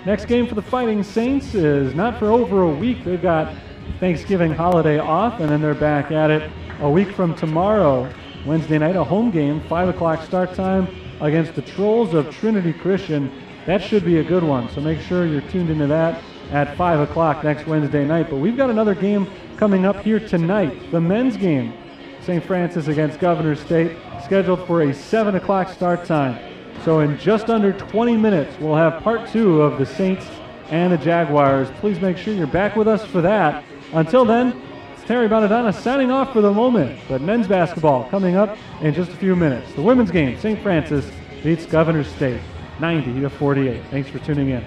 S1: Next game for the Fighting Saints is not for over a week. They've got Thanksgiving holiday off, and then they're back at it a week from tomorrow, Wednesday night, a home game, 5 o'clock start time against the Trolls of Trinity Christian. That should be a good one, so make sure you're tuned into that at 5 o'clock next Wednesday night. But we've got another game coming up here tonight, the men's game, St. Francis against Governor State, scheduled for a 7 o'clock start time. So in just under 20 minutes, we'll have part 2 of the Saints and the Jaguars. Please make sure you're back with us for that. Until then, it's Terry Bonadonna signing off for the moment, but men's basketball coming up in just a few minutes. The women's game, St. Francis beats Governor State 90-48. Thanks for tuning in.